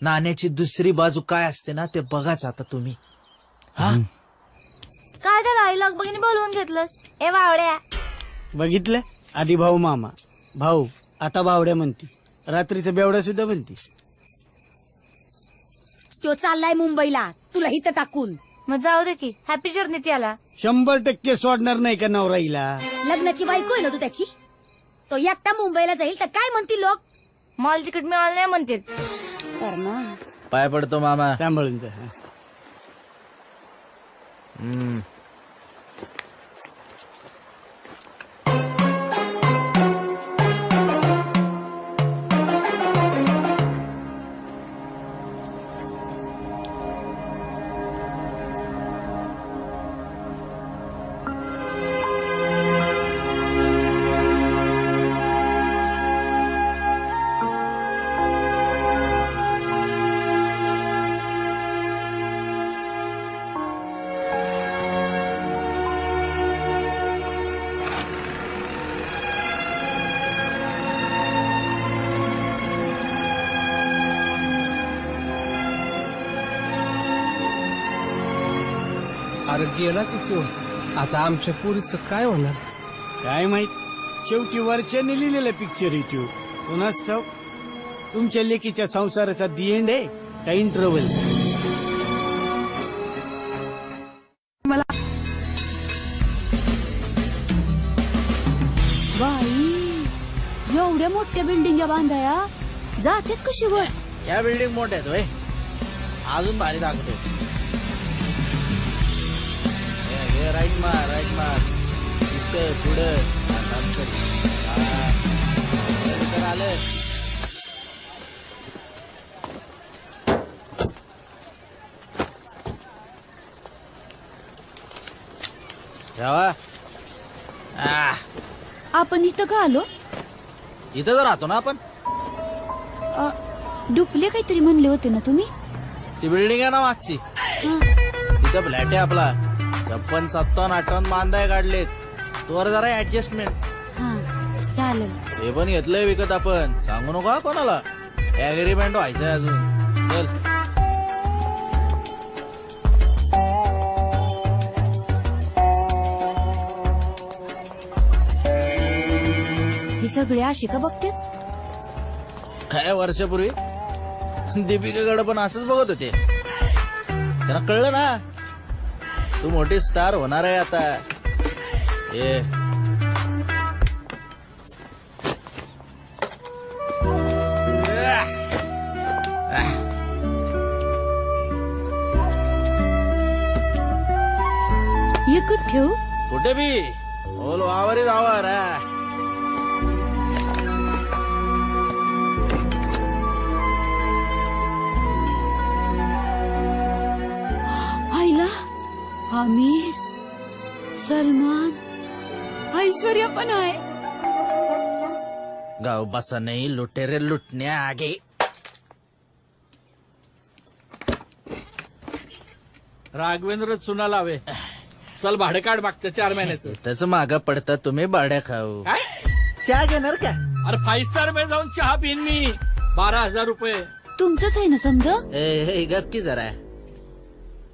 नाण्याची दुसरी बाजू काय असते ना ते बघाच आता तुम्ही. हा काय झालं आईला बघिनी बोलवून घेतलंस. ए वावड्या बघितलं आधी भाऊ मामा भाऊ, आता बावड्या म्हणती, रात्रीचं बेवड्या सुद्धा म्हणती. तो चाललाय मुंबईला तुला इथं टाकून. मग जाऊ दे की, हॅपी जर्नी त्याला. 100% सोडणार नाही का नवराईला. लग्नाची बायको आहे ना तू त्याची. तो एकटा मुंबईला जाईल तर काय म्हणतील लोक. मॉल तिकीट मिळालं नाही म्हणतील. पाय पडतो मामा. सांभाळून जा. अरे गेला की तो. आता आमच्या पोरीचं काय होणार? काय माहित, शेवटी वरच्याने लिहिलेलं पिक्चर इथे कोणाच ठाव. तुमच्या लेकीच्या संसाराचा दी एंड आहे का इंटरव्हल? बाई एवढ्या मोठ्या बिल्डिंग बांधाया जातात कशी वर? या बिल्डिंग मोठ्या आहेत होय, अजून भारी दाखवतो. राईट मार इथं पुढं आलं. आपण इथं का आलो? इथं तर राहतो ना आपण. डुप्ले काहीतरी म्हणले होते ना तुम्ही? ती बिल्डिंग आहे ना मागची, तिथं फ्लॅट आहे आपला. 56-57 बांधाय काढलेत. तोवर जरा ऍडजस्टमेंट. हा चालेल. हे पण घेतलंय विकत आपण, सांगू नका कोणाला. अग्रीमेंट व्हायचंय अजून. चल. हे सगळे अशी का बघतात? काय वर्षापूर्वी दीपिकाकडे पण असंच बघत होते. त्यांना कळलं ना तू मोठी स्टार होणार आहे आता. हे कुठे ठेवू? कुठे बी बोल वावरी जावा रा. आईला आमिर, सलमान, ऐश्वर्या पण आहे. गाव बसा नाही, लुटेरे लुटण्या आगे. राघवेंद्र चुना लावे. चल भाडे काढ मागच्या 4 महिन्याचं. त्याच माग पडता तुम्ही भाड्या खाऊ. काय चहा घेणार का? अरे 5 स्टार मध्ये जाऊन चहा पिन मी. 12,000 रुपये. तुमचंच आहे ना समजा? गप की जरा.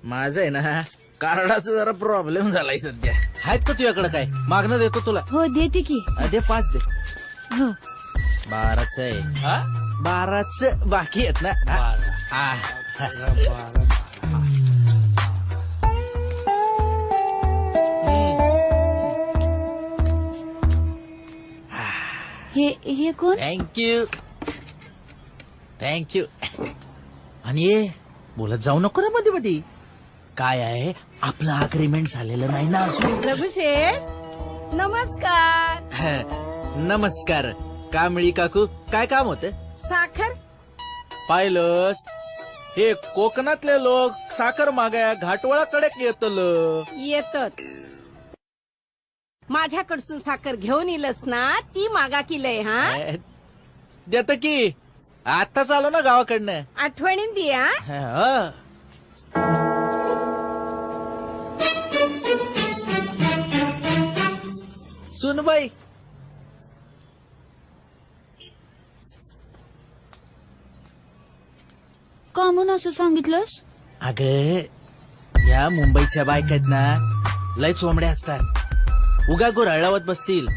माझं आहे ना कार्डाचा जरा प्रॉब्लेम झालाय सध्या. आहेत का तुझ्याकडे काय? मागणं देतो तुला. हो देते की. दे 5 दे. हो 12च आहे. 12च बाकी आहेत ना. हे कोण? थँक्यू. आणि ये बोलत जाऊ नको ना मध्ये मध्ये. काय आहे आपलं अग्रीमेंट झालेलं नाही ना अजून. रघुशेठ नमस्कार. नमस्कार. कांबळी काकू काय काम होतं? साखर पाहिलंस हे कोकणातले लोक साखर मागाया घाटवळाकडे येतात. माझ्याकडसून साखर घेऊन येलस ना ती मागा किलय. हा देत की आताच आलो ना गावाकडनं. आठवणीन दिया. सुनबाई का म्हणून असं सांगितलंस? अग या मुंबईच्या बायकात ना लय चोंबड्या असतात. उगा गुराळावत बसतील.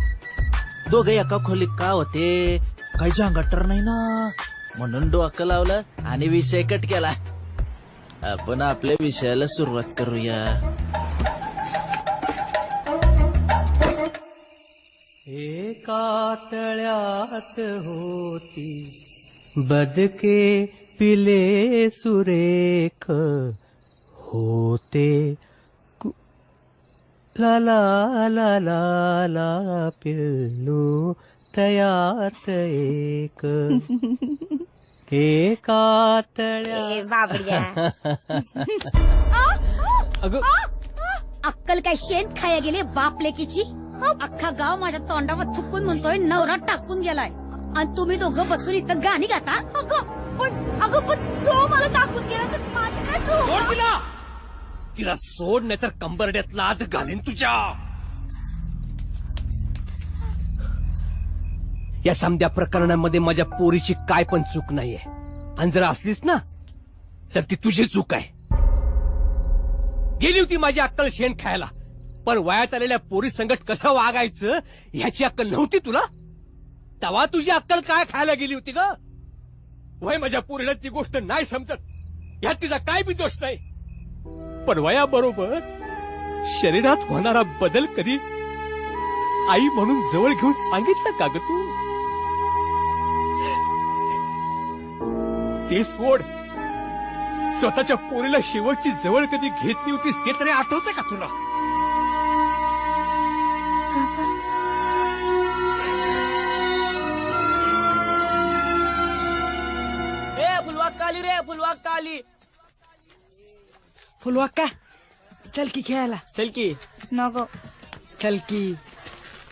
दोघे एका खोलीत का होते काही जांगटर नाही ना म्हणून डोकं लावलं आणि विषय कट केला. आपण आपल्या विषयाला सुरुवात करूया. एका तळ्यात होती बदके पिले सुरेख होते ला ला ला ला ला पिल्लू तयात एक एका अगं अक्कल काय शेण खाया गेले बाप लेकीची. अख्खा गाव माझ्या तोंडावर थुकून म्हणतोय नवरा टाकून गेलाय आणि तुम्ही दोघं बसून इथं गाणी गाता. अगं पण तो मला टाकून गेला तर माझी काय चूक? तिला सोड नाही तर कंबरड्यात लाद घालीन तुझ्या. या समध्या प्रकरणामध्ये माझ्या पोरीची काय पण चूक नाहीये आणि जर असलीच ना तर ती तुझी चूक आहे. गेली होती माझी अक्कल शेण खायला, पण वयात आलेल्या पोरी संकट कसं वागायचं ह्याची अक्कल नव्हती तुला. तेव्हा तुझी अक्कल काय खायला गेली होती ग? वय माझ्या पोरीला ती गोष्ट नाही समजत, यात तिचा काय बी दोष नाही. पण वयाबरोबर शरीरात होणारा बदल कधी आई म्हणून जवळ घेऊन सांगितलं का ग तू? ते सोड, स्वतःच्या पोरीला शेवटची जवळ कधी घेतली होतीस ते तरी आठवतंय का तुला? फुलवाक्का आली रे, फुलवाक्का आली. फुलवाक्का चल की खेळायला. चल की. नको चल की.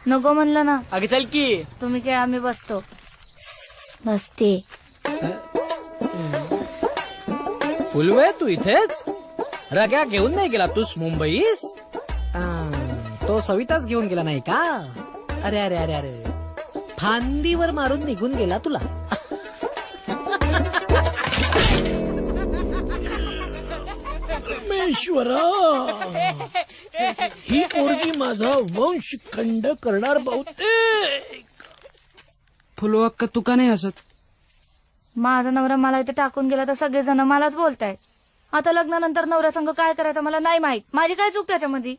नको म्हणलं ना. अगे चल की. तुम्ही खेळा, मी बसतो. बसते. फुलवे तू इथेच? रग्या घेऊन नाही गेला तूच मुंबईस? तो सविताच घेऊन गेला नाही का? अरे अरे अरे अरे, फांदीवर मारून निघून गेला तुला. परमेश्वरा, ही पोरगी माझा वंश खंड करणार बहुतेक. फुलवाक्का तू का नाही हसत? माझा नवरा मला इथे टाकून गेला तर सगळेजण मलाच बोलतायत. आता लग्नानंतर नवऱ्या संग काय करायचं मला नाही माहित. माझी काय चूक त्याच्यामध्ये?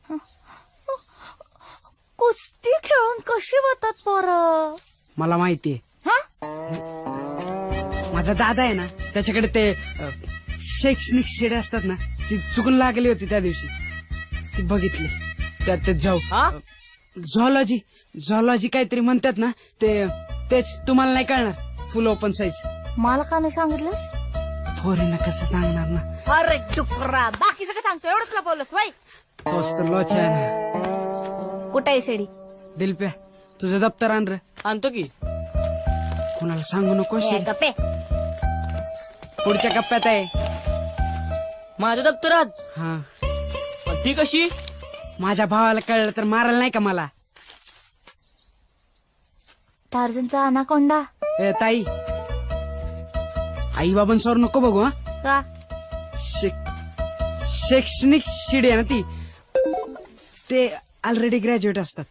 कुस्ती खेळून कशी होतात पोरं? मला माहितीये. माझा दादा आहे ना, त्याच्याकडे ते शैक्षणिक शिडे असतात ना, ती चुकून लागली होती त्या दिवशी. ती बघितली त्यात जाऊ. झॉलॉजी काहीतरी म्हणतात ना, तेच तुम्हाला नाही कळणार. फुल ओपन साईज. मला का नाही सांगितलंस? पोरींना कसं सांगणार ना. अरे टुकरा, बाकी सगळं सांगतो, एवढंच तुला बोललोस बाई. तोच तर लोचा आहे ना. कुठे आहे सेडी? दिलप्या, तुझं दप्तर आण रे. आणतो की. कुणाला सांगू नको. गप्पे. पुढच्या कप्प्यात आहे. माझ्या दप्तरात? हा. ती कशी? माझ्या भावाला कळलं तर मारायला नाही का मला? टार्झनचा अनाकोंडा. ए ताई, आई बाबांसवर नको बघू. का? शैक्षणिक शिडी आहे ना ती, ते ऑलरेडी ग्रॅज्युएट असतात.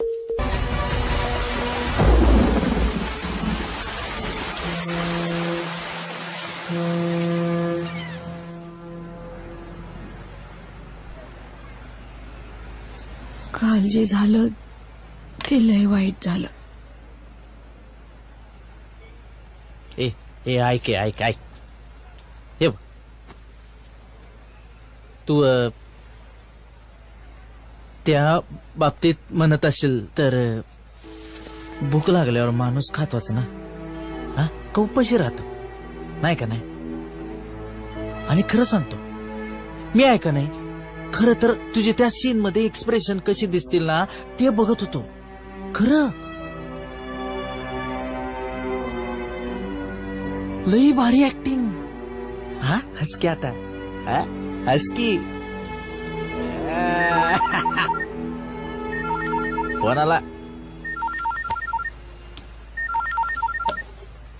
काल जे झालं ते लय वाईट झालं. ए ऐक हे बघ, तू त्या बाबतीत म्हणत असेल तर भूक लागल्यावर माणूस खातोच ना. हा, कौपशी राहतो नाही का? नाही. आणि खरं सांगतो मी, आहे का नाही, खरं तर तुझे त्या सीन मध्ये एक्सप्रेशन कशी दिसतील ना ते बघत होतो. खरं लई भारी ऍक्टिंग. हा, हस की आता. हस की. कोणाला?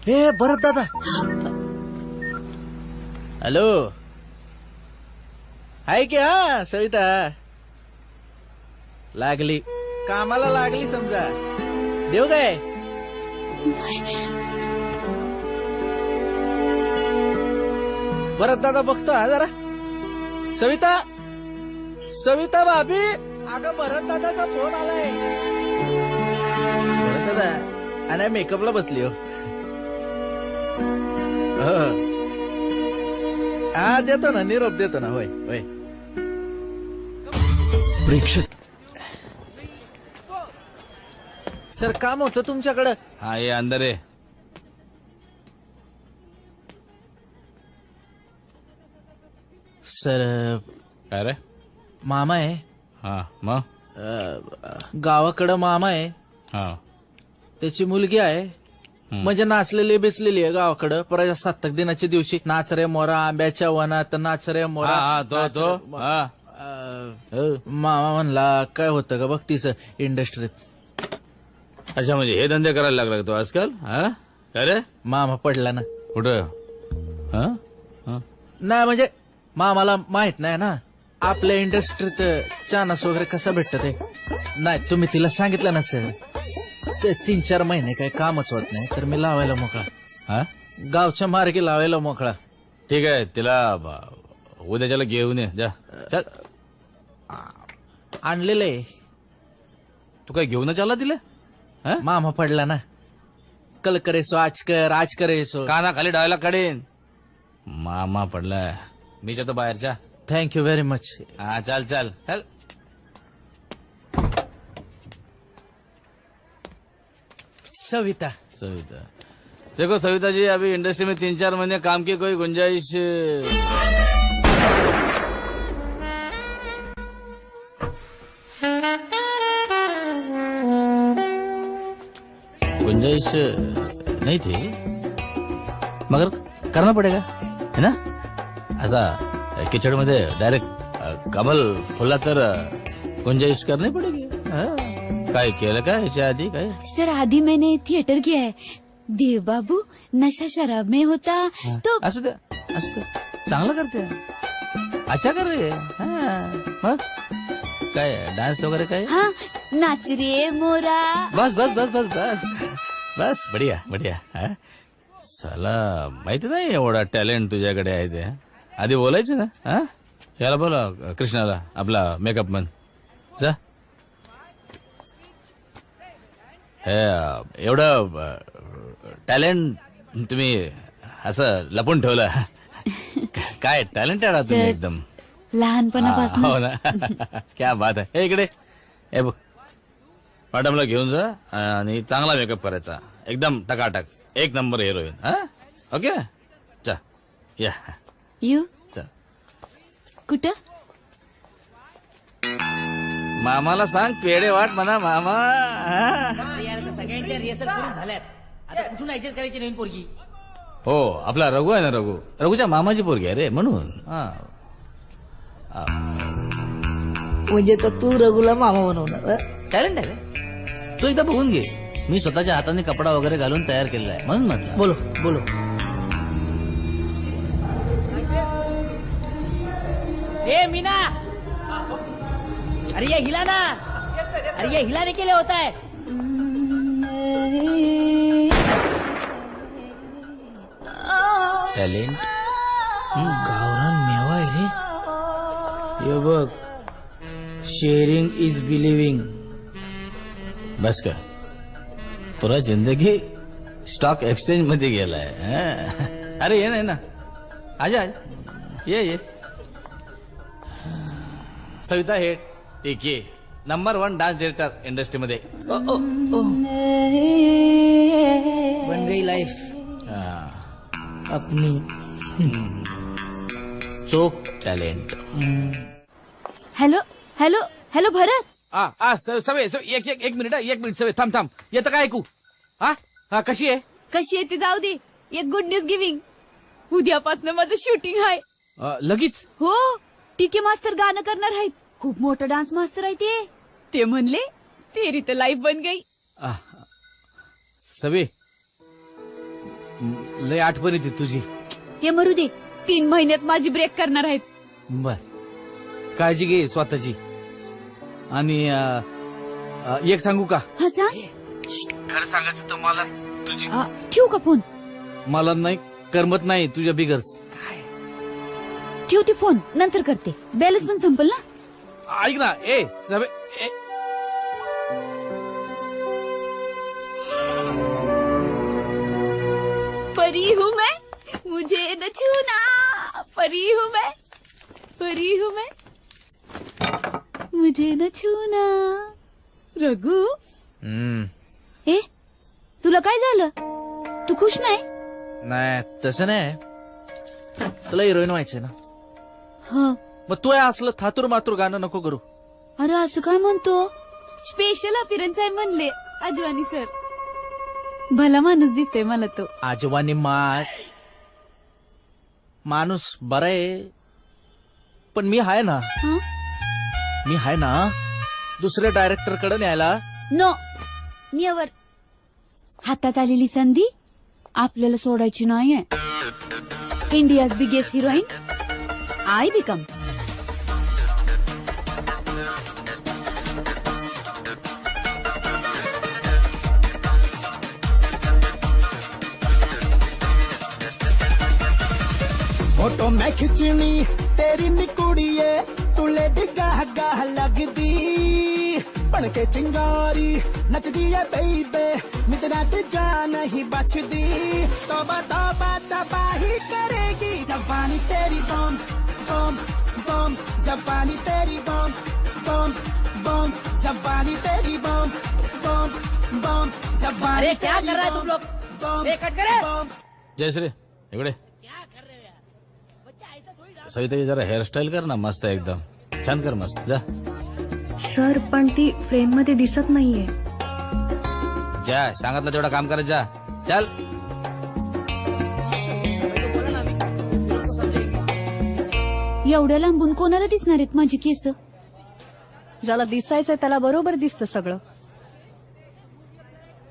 हे भरत दादा. हॅलो, आहे की? हा, सविता लागली कामाला, लागली समजा. देऊ काय? भरत दादा बघतो हा जरा. सविता भाभी, अगं भरत दादाचा फोन आलाय. भरत दादा आणि मेकअपला बसली. हो, हा देतो ना, निरोप देतो ना. होय होय. प्रेक्षक सर, काम होतं तुमच्याकडं. हा, ये अंदर आहे. सर, काय रे? मामा आहे. हा, मग गावाकडं मामा आहे. हा, त्याची मुलगी आहे. म्हणजे नाचलेली बेसलेली आहे गावाकडं. प्रजासत्ताक दिनाच्या दिवशी नाच रे मोरा आंब्याच्या वनात, नाच रे मोरा. मामा म्हणला काय होतं का बघ तिचं इंडस्ट्रीत. अच्छा, म्हणजे हे धंदे करायला लागला का तो आजकाल? हा, काय रे? मामा पडला ना. कुठं? नाही म्हणजे मामाला माहित नाही ना. आपल्या इंडस्ट्रीत चानस वगैरे कसा भेटत ते नाही तुम्ही तिला सांगितलं ना सर ते 3-4 महिने काही कामच होत नाही तर मी लावायला मोकळा. हा गावच्या मार्गी लावायला मोकळा. ठीक आहे तिला उद्याच्याला घेऊन ये जा चल. आणलेलं आहे. तू काय घेऊनच आला तिला मामा पडला ना कल करेसो आज करेसो काना खाली डायला काढेन. मामा पडलाय मी जातो बाहेरच्या. Thank you very much. हा चल चल चल. सविता देखो सविता जी अभी इंडस्ट्री में 3-4 महीने काम की कोई गुंजाइश नहीं थी मगर करना पड़ेगा है ना. असा किचड मध्ये डायरेक्ट कमल फुलला तर गुंजाइश करनी पड़ेगी. काय केलं का याच्या आधी काय. सर आधी मैंने थिएटर किया है. देव बाबू नशा शराब में होता तो असू दे चांगलं करते. अच्छा कर रे. मग काय डान्स वगैरे काय. हाँ नाच रे मोरा. बस बस बस बस बस बस बढिया बढिया. साला माहिती नाही एवढा टॅलेंट तुझ्याकडे आहे ते. आधी बोलायचं ना. याला बोला कृष्णाला आपला मेकअप मन जा. एवढं टॅलेंट तुम्ही असं लपून ठेवलं. काय टॅलेंट आहे तुम्ही एकदम लहानपणापासून. हो ना. क्या बात आहे. हे इकडे हे बघ मॅडमला घेऊन जा आणि चांगला मेकअप करायचा एकदम टकाटक 1 नंबर हिरोईन. ओके चा या यू चा. कुठं मामाला सांग पेढे वाट म्हणा मामा. सगळ्यांच्या रिहर्सल करून झाल्यात आता कुठून ऍडजस्ट करायची नवीन पोरगी. हो आपला रघु आहे ना रघुच्या मामाची पोरगी आहे रे म्हणून. म्हणजे तर तू रघुला मामा बनवणार. टॅलेंट आहे रे. तू एकदा बघून घे. मी स्वतःच्या हाताने कपडा वगैरे घालून तयार केलेला आहे म्हणून म्हटलं. बोलो बोलो. ए मीना अरे ये हिला ना. अरे ये हिलाने के लिए होता है. टॅलेंट गावरान मेवा आहे रे. हे बघ शेअरिंग इज बिलिव्हिंग. बस का पुरा जिंदगी स्टॉक एक्सचेंज मध्ये गेलाय. अरे ये नाही ना आजा ये सविता हेड ठीक आहे नंबर 1 डान्स डिरेक्टर इंडस्ट्रीमध्ये. बन गई लाइफ अपनी. चोक टॅलेंट. हॅलो हॅलो हॅलो भरत. सवे एक मिनिट सवे थांब येतं काय ऐकू. कशी आहे. कशी आहे ती जाऊ दे. एक गुड न्यूज गिव्हिंग. उद्यापासून माझं शूटिंग आहे. लगेच. हो टीके मास्तर गाणं करणार आहेत. खूप मोठं डान्स मास्तर आहे ते म्हणले तेरी तर लाईफ बन गई. सवे लय आठवण येते तुझी. हे मरू दे 3 महिन्यात माझी ब्रेक करणार आहेत. बर काळजी घे स्वतःची. आणि एक सांगू का. हा सांग. खरं सांगायचं तर मला तुझी ठेवू का फोन. मला नाही करमत नाही तुझ्या बिगर्स. ठेवते फोन नंतर करते. बॅलन्स पण संपल ना. ऐक ना ए सवे परी हूँ मैं मुझे न छूना. परी हूँ मैं मुझे न छूना. रघु ए तुला काय झालं. तू खुश नाही तसं नाही. तुला हिरोईन व्हायचंय ना. हा मग तू असलं थातूर मातूर गाणं नको करू. अरे असं काय म्हणतो. स्पेशल अपीरन्स आहे म्हणले अजवानी सर. भला माणूस दिसतोय मला तो. आजोबांनी माणूस बरा आहे पण मी हाय ना दुसऱ्या डायरेक्टर कडे न्यायला. नो निवर हातात आलेली संधी आपल्याला सोडायची नाहीये. India's biggest heroine I become. Photo मैं खिंचनी तेरी निकुड़िए तू लेडी गाह गाह लगदी बन के चिंगारी नचदी है बेबे मितना ते जा नहीं बचदी तौबा तौबा तबाही करेगी जवानी तेरी बम बम बम जवानी तेरी बम बम बम जवानी तेरी बम बम बम जवानी अरे क्या कर रहा है तुम लोग? ये कट करे जयश्री इकडे सविता जरा हेअरस्टाईल कर ना मस्त एकदम छान कर मस्त जा सर पण ती फ्रेम मध्ये दिसत नाहीये. जा सांगितलं तेवढं काम करत जा चल. एवढ्या लांबून कोणाला दिसणार आहेत माझी केस? ज्याला दिसायचंय त्याला बरोबर दिसतं सगळं.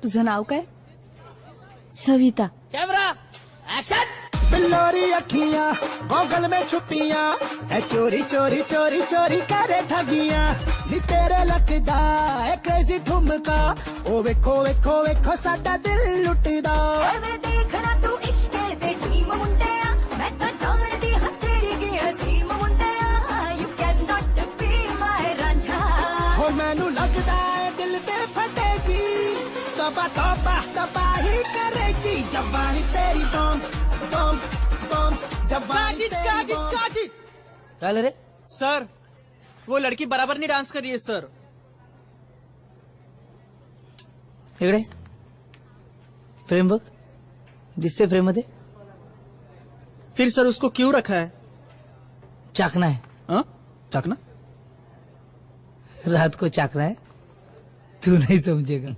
तुझं नाव काय? सविता. Camera action. बिल्लोरी अखियां गॉगल में छुपियां है चोरी चोरी चोरी चोरी करे ठगियां नी तेरे लगदा है क्रेजी ठुमका ओ वेखो वेखो वेखो साडा दिल लुटदा एवे देखना तू इश्क दे ढीम मुंडिया मैं तो जाणदी हां तेरी गी अजीम मुंडिया you can not be my Ranjha हो मैनू लगदा है दिल ते फटेगी तबा तबा तबाही करेगी जवानी तेरी बम बम बम जवानी तेरी बम. काय रे सर वो लड़की बराबर नहीं डांस कर रही है सर. इकडे फ्रेम बघ दिसते फ्रेम मध्ये. फिर सर उसको क्यों रखा है? चाकना है. चाकना रात को चाकना है तू नहीं समझेगा.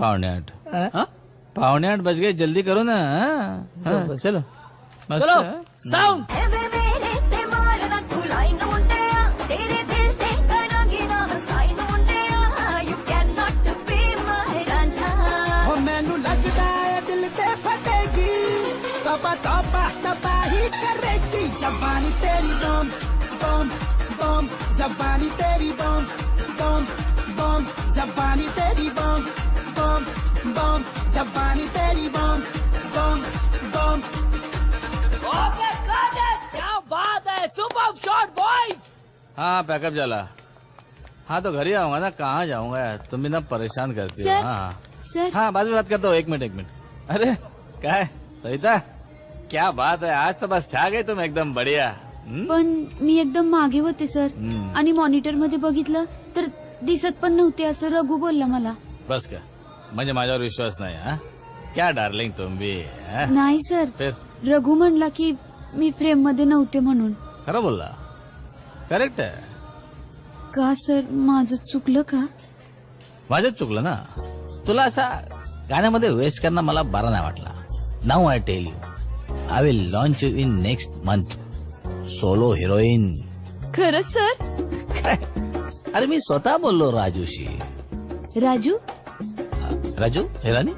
7:45 7:45 बज गए जल्दी करो ना. हाँ, चलो मस्त चलो है. साउंड. एवे मेरे ते मारदा तू लाइन मुंडिया तेरे दिल ते करांगी ना हसाइन मुंडिया you can not be my Ranjha हो मैनू लगदा है दिल ते फटेगी तबा तबा तबाही करेगी जवानी तेरी बम बम बम जवानी तेरी बम बम बम जवानी तेरी बम बम बम जवानी तेरी बम बम बम. Okay got it. क्या बात है. Super shot boy. हाँ पैकअप झाला. हाँ तो घर ही आऊंगा ना. कहाँ जाऊंगा यार तुम भी ना परेशान करती हो. सर, हाँ सर. हाँ बाद में बात करता हूँ. एक मिनट. अरे क्या है सविता क्या बात है आज तो बस छा गई तुम एकदम बढ़िया. पण मी एकदम मागे होते सर आणि मॉनिटर मध्ये बघितलं तर दिसत पण नव्हते असं रघु बोलला मला. बस का म्हणजे माझ्यावर विश्वास नाही. हा क्या डार्लिंग तुम भी. हाँ? नाही सर फिर रघु म्हणला की मी फ्रेम मध्ये नव्हते म्हणून. खरं बोलला. करेक्ट आहे. का सर माझं चुकलं का? माझ्याच चुकलं ना. तुला असा गाण्यामध्ये वेस्ट करणं मला बरा नाही वाटला. Now I tell you I will launch you in next month solo heroine. खरंच सर? अरे मी स्वतः बोललो राजूशी. राजू राजू हिरानी.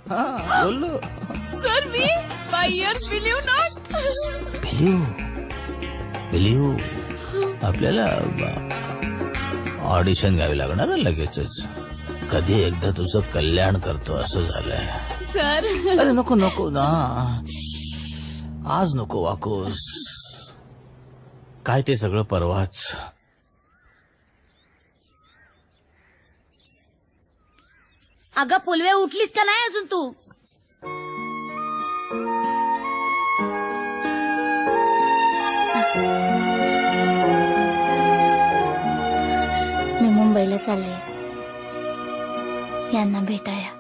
हाँ बोललो. Sir me my years believe not. Believe आपल्याला ऑडिशन घ्यावी लागणार लगेचच. कधी एकदा तुझं कल्याण करतो असं झालंय. सर अरे नको नको ना आज नको वाकोस. काय ते सगळं परवाच. अगं फुलवे उठलीस का नाही अजून तू? मी मुंबईला चालले यांना भेटाया.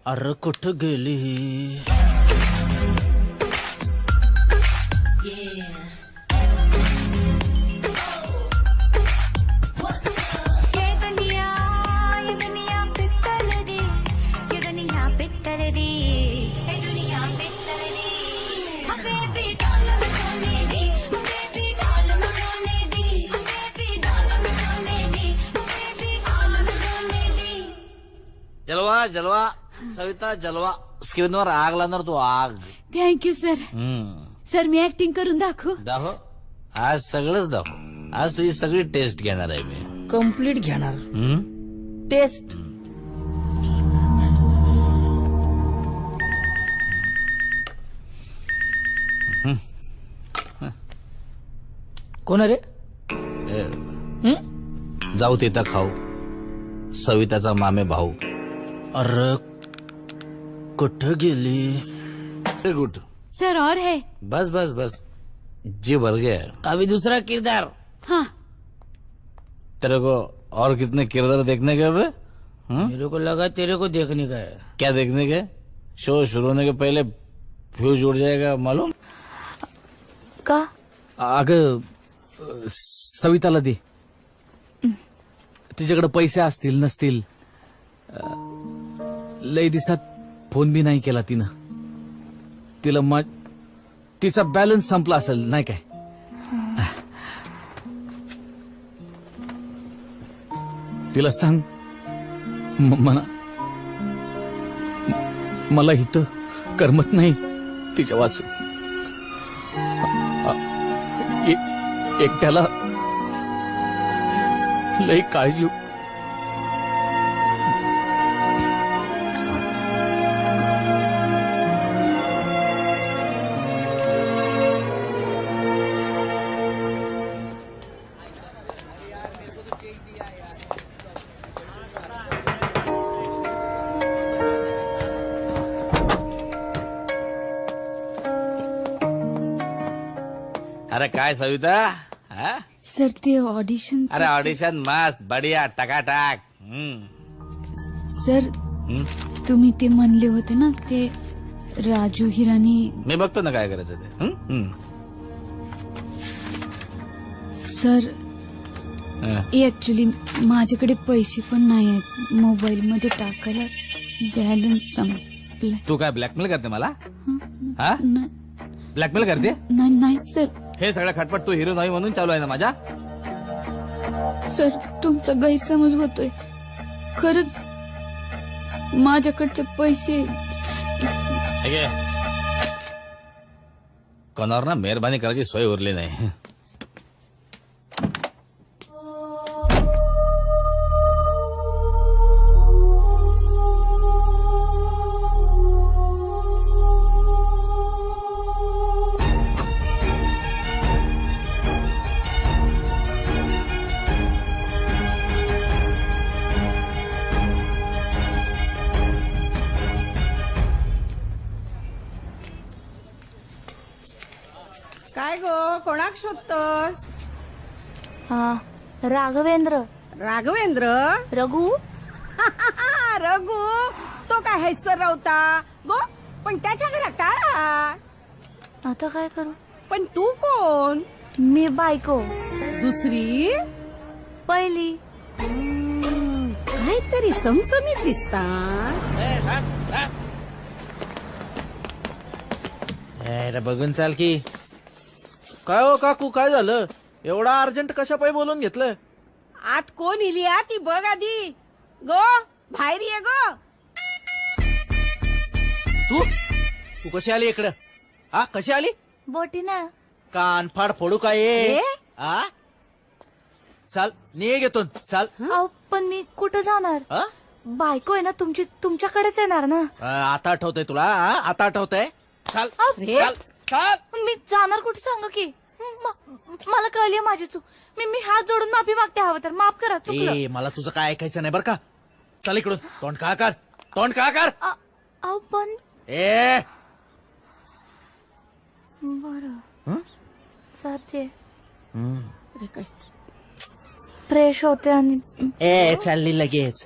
अरे कुठं गेली? जलवा जलवा सविता जलवा. स्क्रीनवर आग लावणार तू आग. Thank you sir. सर मी ऍक्टिंग करून दाखवू? दाखव आज सगळंच दाखव. आज तुझी सगळी टेस्ट घेणार आहे मी. कम्प्लीट घेणार. टेस्ट. कोण रे जाऊ तिथं खाऊ सविताचा मामे भाऊ. अरे कुठं गेली? गुड सर और है. बस बस बस जी भर गया. अभी दूसरा किरदार. हाँ. तेरे को और कितने किरदार देखने के बे? मेरे को लगा तेरे को देखने का है. क्या देखने के? शो शुरू होने के पहले फ्यूज उड़ जाएगा मालूम. का? अगं सविताला दे. तिच्याकडे पैसे असतील नसतील. लई दिवसात फोन बी नाही केला तिनं. तिला तिचा बॅलन्स संपला असेल नाही काय. तिला सांग मला इथं करमत नाही तिच्या वाचून. एकट्याला लई काळजी. अरे काय सविता. सर ते ऑडिशन. अरे ऑडिशन मस्त बढिया टकाटक. सर तुम्ही ते म्हणले होते ना ते राजू हिरानी. मी बघतो ना काय करायचं ते. सर ऍक्च्युली माझ्याकडे पैसे पण नाही आहेत. मोबाईल मध्ये टाकायला बॅलन्स संपलाय. तू काय ब्लॅकमेल करते मला? हा ब्लॅकमेल करते? नाही सर. हे सगळं खटपट तू हिरो नाही म्हणून चालू आहे ना माझ्या. सर तुमचा गैरसमज होतोय. खरंच माझ्याकडचे पैसे. कोणावर ना मेहरबानी करायची सोय उरली नाही. काय गो कोणाक शोधतोस? राघवेंद्र. राघवेंद्र? रघु. रघु तो काय हैसर रावता गो. पण त्याच्या घरात टाळा. आता काय करू? पण तू कोण? मी बायको. दुसरी? पहिली. काहीतरी चमचमीत दिसता. बघून चाल की. काय हो काकू काय झालं? एवढा अर्जंट कशा पायी बोलून घेतलं? आत कोण इली ती बघ आधी. गो बाहेर ये गो. तू कशी आली इकडं? कशी आली? बोटीना. कानफाड फोडू काय? चाल निघ घेतो चाल. पण मी कुठं जाणार? बायको आहे ना तुमची. तुमच्याकडेच येणार ना. आता आठवतंय तुला? आता आठवतंय? चाल चाल चाल. मी जाणार कुठे सांगा की. मला कळली माझी चूक. मी हात जोडून माफी मागते. हवं तर माफ करा. चुकलं. मला तुझं काय ऐकायचं नाही बरं का. चल इकडून. तोंड काळा कर. तोंड काळा कर. पण बर साचे फ्रेश होते आणि चालली लगेच.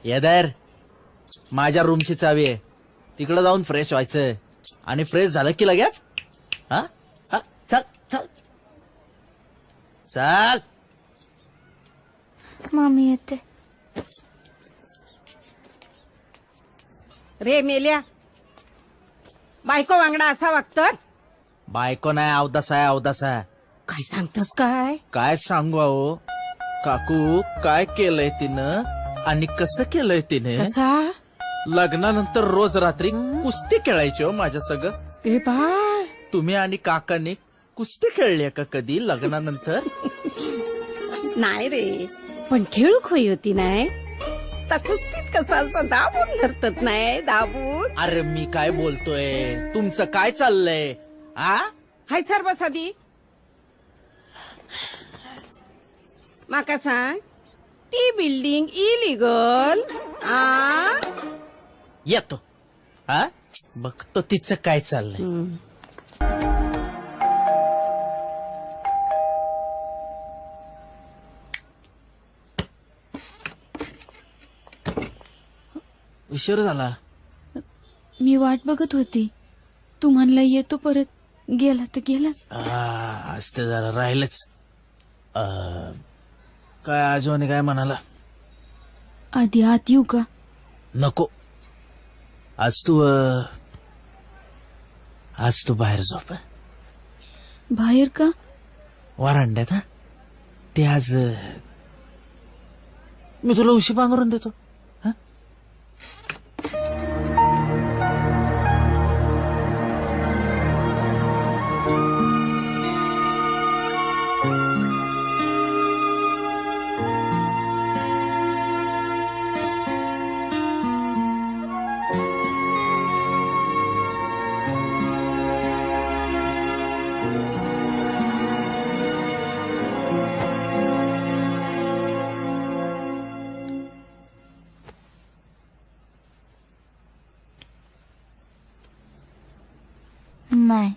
येदर माझ्या रूमची चावी आहे. तिकडे जाऊन फ्रेश व्हायचं आणि फ्रेश झालं की लगेच. चल चल चल. मामी येते. रे मेल्या बायको वांगडा असा वागतात. बायको नाही अवदास आहे अवदास आहे. काय सांगतोस काय? काय सांगू अहो काकू. काय केलंय तिनं आणि कसं केलंय तिने. कसा? लग्नानंतर रोज रात्री कुस्ती खेळायची हो माझ्या सगळं. ए बाय तुम्ही आणि काकांनी कुस्ती खेळली का कधी लग्नानंतर? नाही रे पण खेळूक होई होती नाही. आता कुस्तीत कसं असं दाबून धरतात नाही दाबून. अरे मी काय बोलतोय, तुमचं काय चाललंय? आ हाय सर बस आधी माका सांग, ती बिल्डिंग इलिगल आ येतो. हा बघतो तिचं काय चाललंय. उशीर झाला. मी वाट बघत होती. तू म्हणला येतो परत, गेला तर गेलाच. आज ते जरा राहिलच. काय आजोने काय म्हणाला? आधी आत येऊ का? नको. आज तू बाहेर झोप. बाहेर का? वरांड्यात. हा ते आज मी तुला उशी पांघरून देतो. नाही.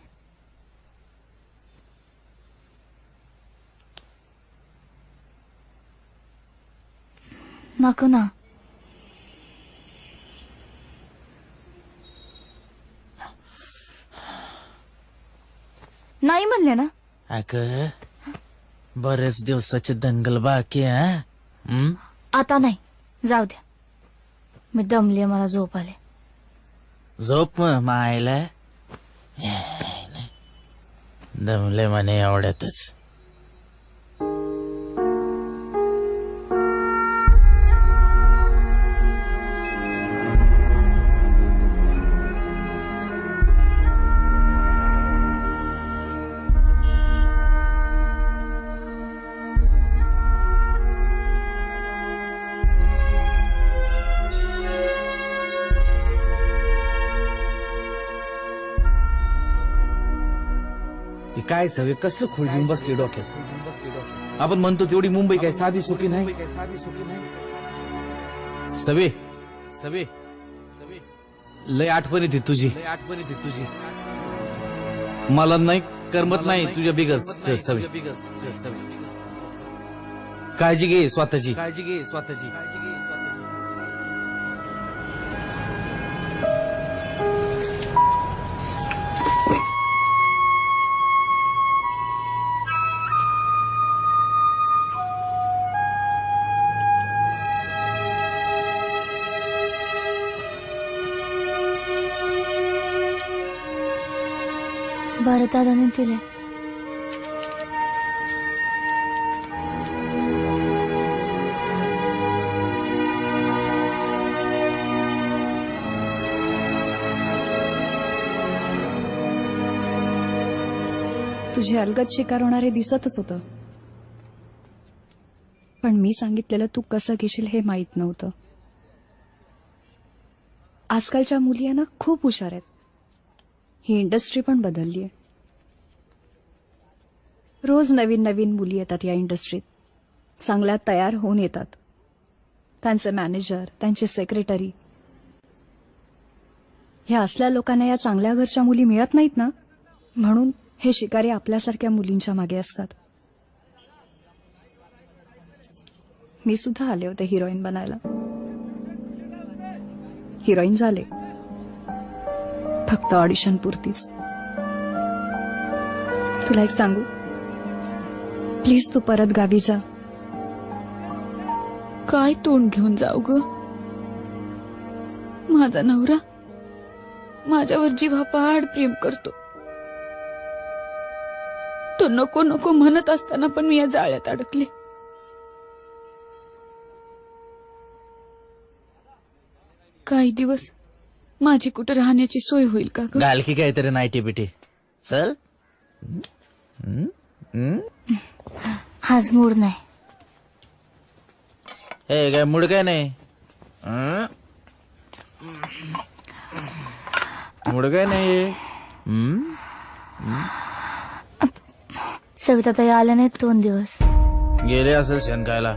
नको ना. नाही म्हणले ना. अगं बरेच दिवसाची दंगल बाकी आहे. आता नाही, जाऊ द्या. मी दमली, मला झोप आले. झोप मायला. दमले म्हणे एवढ्यातच. काय सवे कसलं खोल घेऊन बसली डोक्यात. आपण म्हणतो तेवढी मुंबई काय साधी सोपी नाही. सवे सवे लय आठवण येते तुझी. मला नाही करमत नाही तुझ्या बिगर सवे. काळजी घे स्वतःची. भरतदादाने दिले. तुझे अलगद शिकार होणारे दिसतच होतं, पण मी सांगितलेलं तू कसं घेशील हे माहीत नव्हतं. आजकालच्या मुली ना खूप हुशार आहेत. ही इंडस्ट्री पण बदलली आहे. रोज नवीन नवीन मुली येतात या इंडस्ट्रीत. चांगल्या तयार होऊन येतात. त्यांचे मॅनेजर, त्यांचे सेक्रेटरी. ह्या असल्या लोकांना या चांगल्या घरच्या मुली मिळत नाहीत ना, म्हणून हे शिकारी आपल्यासारख्या मुलींच्या मागे असतात. मी सुद्धा आले होते हिरोईन बनायला. हिरोईन झाले, फक्त ऑडिशन पुरतीच. तुला एक सांगू, प्लीज तू परत गावी जा. काय तोंड घेऊन जाऊ ग? माझा नवरा माझ्यावर जीवापाड प्रेम करतो. तो नको नको म्हणत असताना पण मी या जाळ्यात अडकले. काही दिवस माझी कुठे राहण्याची सोय होईल का ग? घाल की काहीतरी नाईटी बिटी. चल. आज मूड नाही. हे काय मूड काय नाही. मुड काय नाही सविता ताई आल्या नाहीत 2 दिवस. गेले असेल शेण खायला.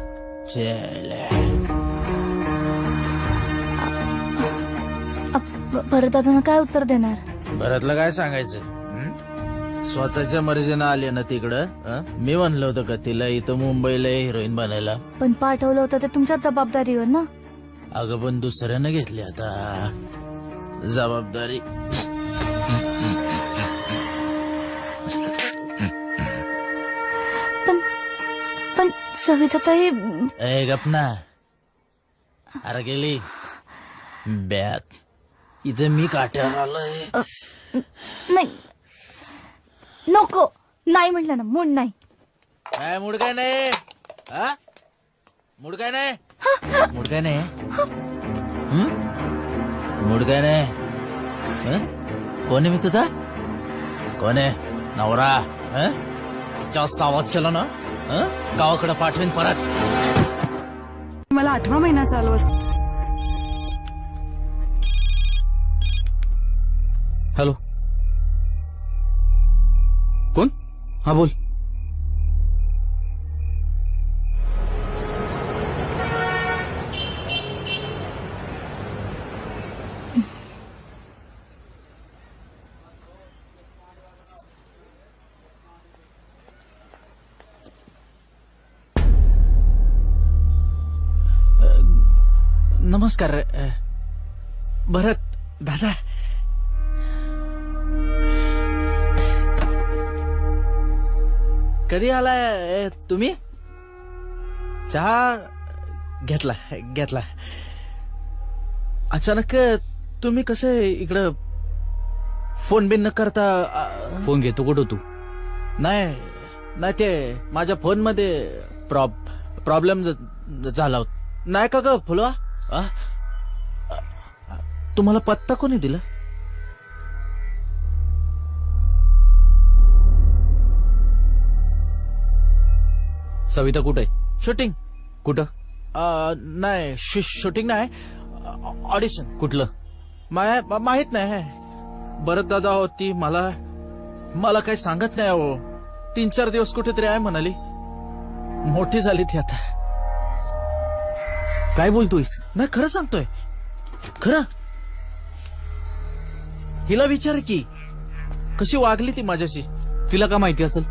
परत आता काय उत्तर देणार? भरतला काय सांगायचं? स्वतःच्या मर्जीनं आले ना तिकडं. मी म्हणलं होतं का तिला इथं मुंबईला हिरोईन बनायला? पण पाठवलं होतं ते तुमच्याच जबाबदारीवर ना. अगं पण दुसऱ्यानं घेतली आता जबाबदारी. पण सविता ताई. गपना. अरे गेली बॅग. इथं मी काट्यावर आलोय. नाही नको. नाही म्हटलं ना. मूड नाही. काय मूड काय नाही? मूड काय नाही? मूड काय नाही? मूड काय नाही? कोण आहे मी तुझा? कोण आहे? नवरा? जास्त आवाज केला ना गावाकडे पाठवेन परत. मला 8वा महिना चालू असतो. हॅलो, कोण? हा बोल. नमस्कार भरत दादा. कधी आलाय तुम्ही? चहा घेतला. अचानक तुम्ही कसं इकडं फोन बिन न करता? फोन घेतो कुठं तू? नाही ते माझ्या फोन मध्ये प्रॉब्लेम झाला होता. नाही का ग फुलवा? तुम्हाला पत्ता कोणी दिला? सविता कुठे आहे? शूटिंग. कुठं? नाही शूटिंग नाही. ऑडिशन. कुठलं? माहित नाही. बरं दादा होती. मला काही सांगत नाही हो. 3-4 दिवस कुठेतरी आहे म्हणाली. मोठी झाली ती आता. काय बोलतोयस? नाही खरं सांगतोय. खरं. हिला विचार की कशी वागली ती माझ्याशी. तिला का माहिती असेल?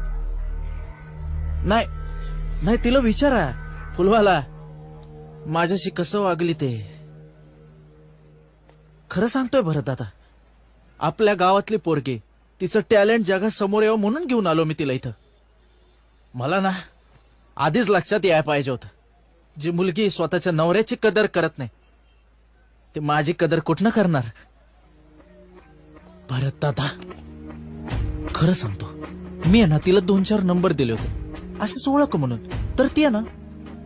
नाही तिला विचारा फुलवाला माझ्याशी कसं वागली ते. खरं सांगतोय भरत आता. आपल्या गावातली पोरगी. तिचं टॅलेंट जगासमोर यावं म्हणून घेऊन आलो मी तिला इथं. मला ना आधीच लक्षात यायला पाहिजे होतं. जी मुलगी स्वतःच्या नवऱ्याची कदर करत नाही ती माझी कदर कुठनं करणार? भरत दादा खरं सांगतो. मी आहे ना तिला 2-4 नंबर दिले होते असंच ओळख म्हणून. तर ती आहे ना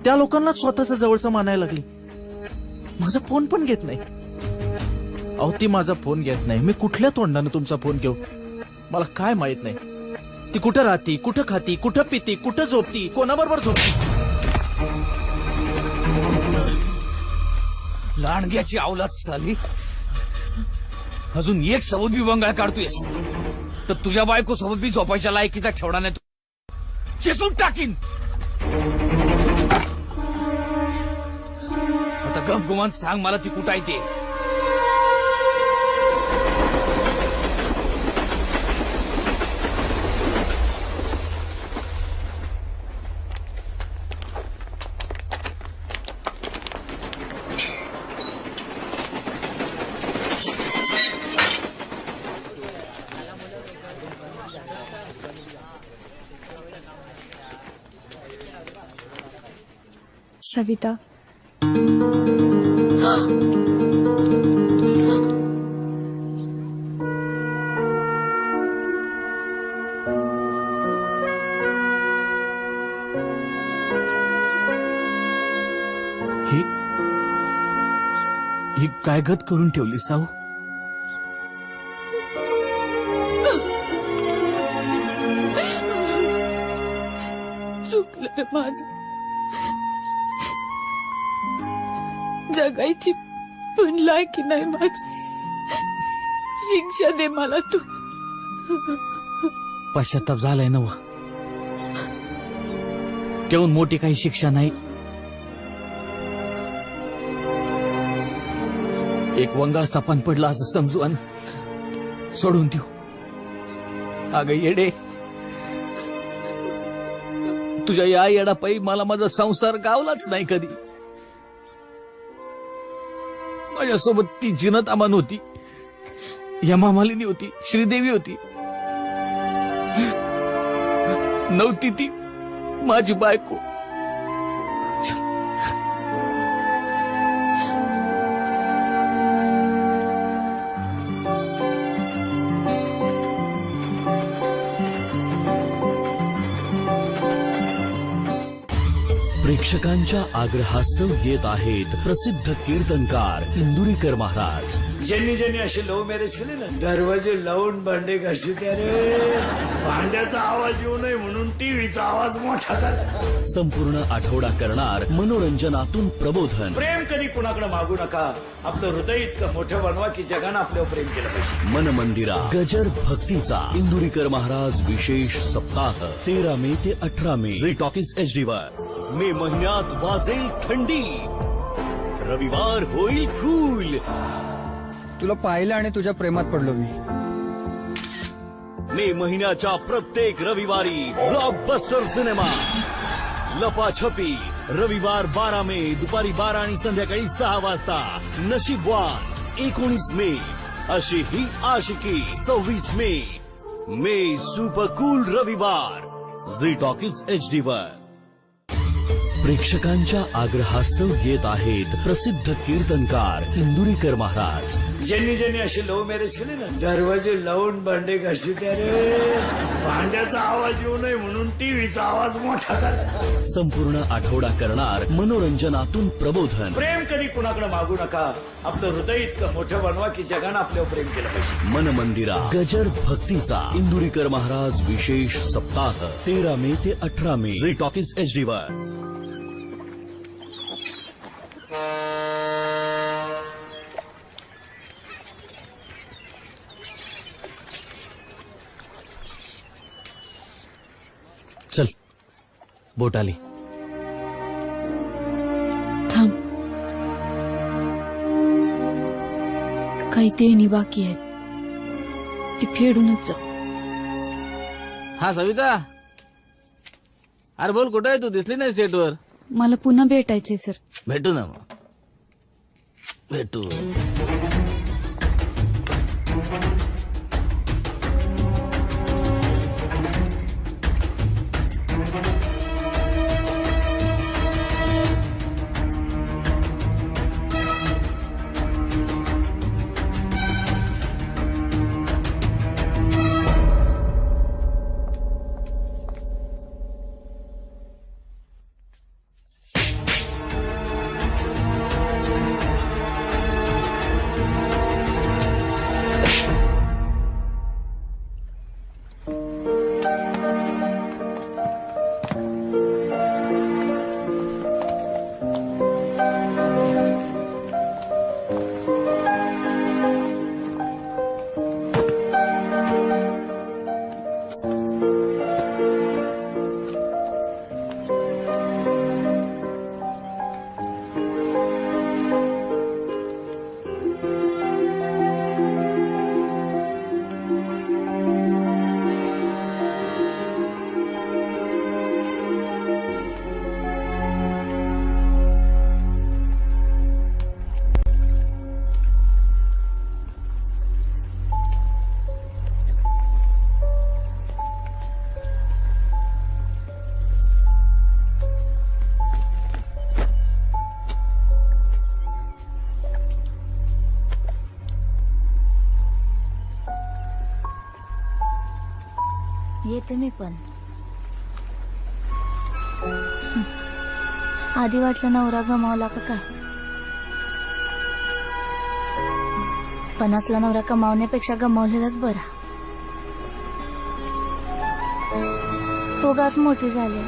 त्या लोकांना स्वतःच्या जवळचं मानायला लागली. माझा फोन पण घेत नाही. अहो ती माझा फोन घेत नाही. मी कुठल्या तोंडानं तुमचा फोन घेऊ? मला काय माहित नाही ती कुठं राहती, कुठं खाती, कुठं पिती, कुठं झोपती, कोणाबरोबर झोपती. लांडग्याची अवलाद साली. अजून एक सबूत बी बंगाळ काढतोयस तर तुझ्या बायको सोबत बी झोपायच्या लायकीचा ठेवणार नाही. चिसून टाकीन. आता गपगुमान सांग मला ती कुठं आहे ते. सविता. ही काय गत करून ठेवली साऊ? चुकलं रे माझं. जगायची पण लायकी नाही माझी. शिक्षा दे मला तू. पश्चाताप झालाय नव, तेवून मोठी काही शिक्षा नाही. एक वंगाळ सापान पडला असं समजू आणि सोडून देऊ. अगं येडे, तुझ्या या येडापायी मला माझा संसार गावलाच नाही कधी. माझ्यासोबत ती जिनत अमान होती, यमामालिनी होती, श्रीदेवी होती, नव्हती ती माझी बायको. प्रेक्षकांच्या आग्रहास्तव येत आहेत प्रसिद्ध कीर्तनकार इंदुरीकर महाराज. ज्यांनी ज्यांनी असे लव्ह मॅरेज केले ना, दरवाजे लावून भांडे घाशी रे. भांड्याचा आवाज येऊ नये म्हणून टीव्हीचा आवाज मोठा करा. संपूर्ण आठवडा करणार मनोरंजनातून प्रबोधन. प्रेम कधी कुणाकडे मागू नका. आपलं हृदय इतकं मोठं बनवा की जगानं आपल्यावर प्रेम केलं पाहिजे. मन मंदिरा गजर भक्तीचा इंदुरीकर महाराज विशेष सप्ताह 13 मे ते 18 मे झी टॉकीज HD वर. मे महिन्यात वाजेल थंडी, रविवार होईल कूल. तुला पाहिलं आणि तुझ्या प्रेमात पडलो मी. मे महिन्याच्या प्रत्येक रविवारी ब्लॉकबस्टर सिनेमा लपाछपी. रविवार 12 मे दुपारी 12 आणि संध्याकाळी 6 वाजता. नशीबवान 19 मे. अशी ही आशिकी 26 मे. मे सुपर कूल रविवार झी टॉकीज HD वर. प्रेक्षकांच्या आग्रहास्तव येत आहेत प्रसिद्ध कीर्तनकार इंदुरीकर महाराज. ज्यांनी ज्यांनी असे लव्ह मॅरेज केले ना, दरवाजे लावून भांडे घाशी रे. भांड्याचा आवाज येऊ नये म्हणून टीव्हीचा आवाज मोठा करा. संपूर्ण आठवडा करणार मनोरंजनातून प्रबोधन. प्रेम कधी कुणाकडे मागू नका. आपलं हृदय इतकं मोठं बनवा की जगानं आपल्यावर प्रेम केलं पाहिजे. मन मंदिरा गजर भक्तीचा इंदुरीकर महाराज विशेष सप्ताह 13 मे ते 18 मे झी टॉकीज HD वर. चल, बोट आली. थांब, काही देणी बाकी आहेत, ती फेडूनच जाऊ. हा सविता, अरे बोल, कुठे आहे तू? दिसली नाही सेटवर. मला पुन्हा भेटायचंय सर. भेटू ना मग, भेटू. येते मी पण. आधी वाटलं नवरा गमावला का काय, पण असला नवरा कमावण्यापेक्षा गमावलेलाच बरा. उगाच मोठी झाली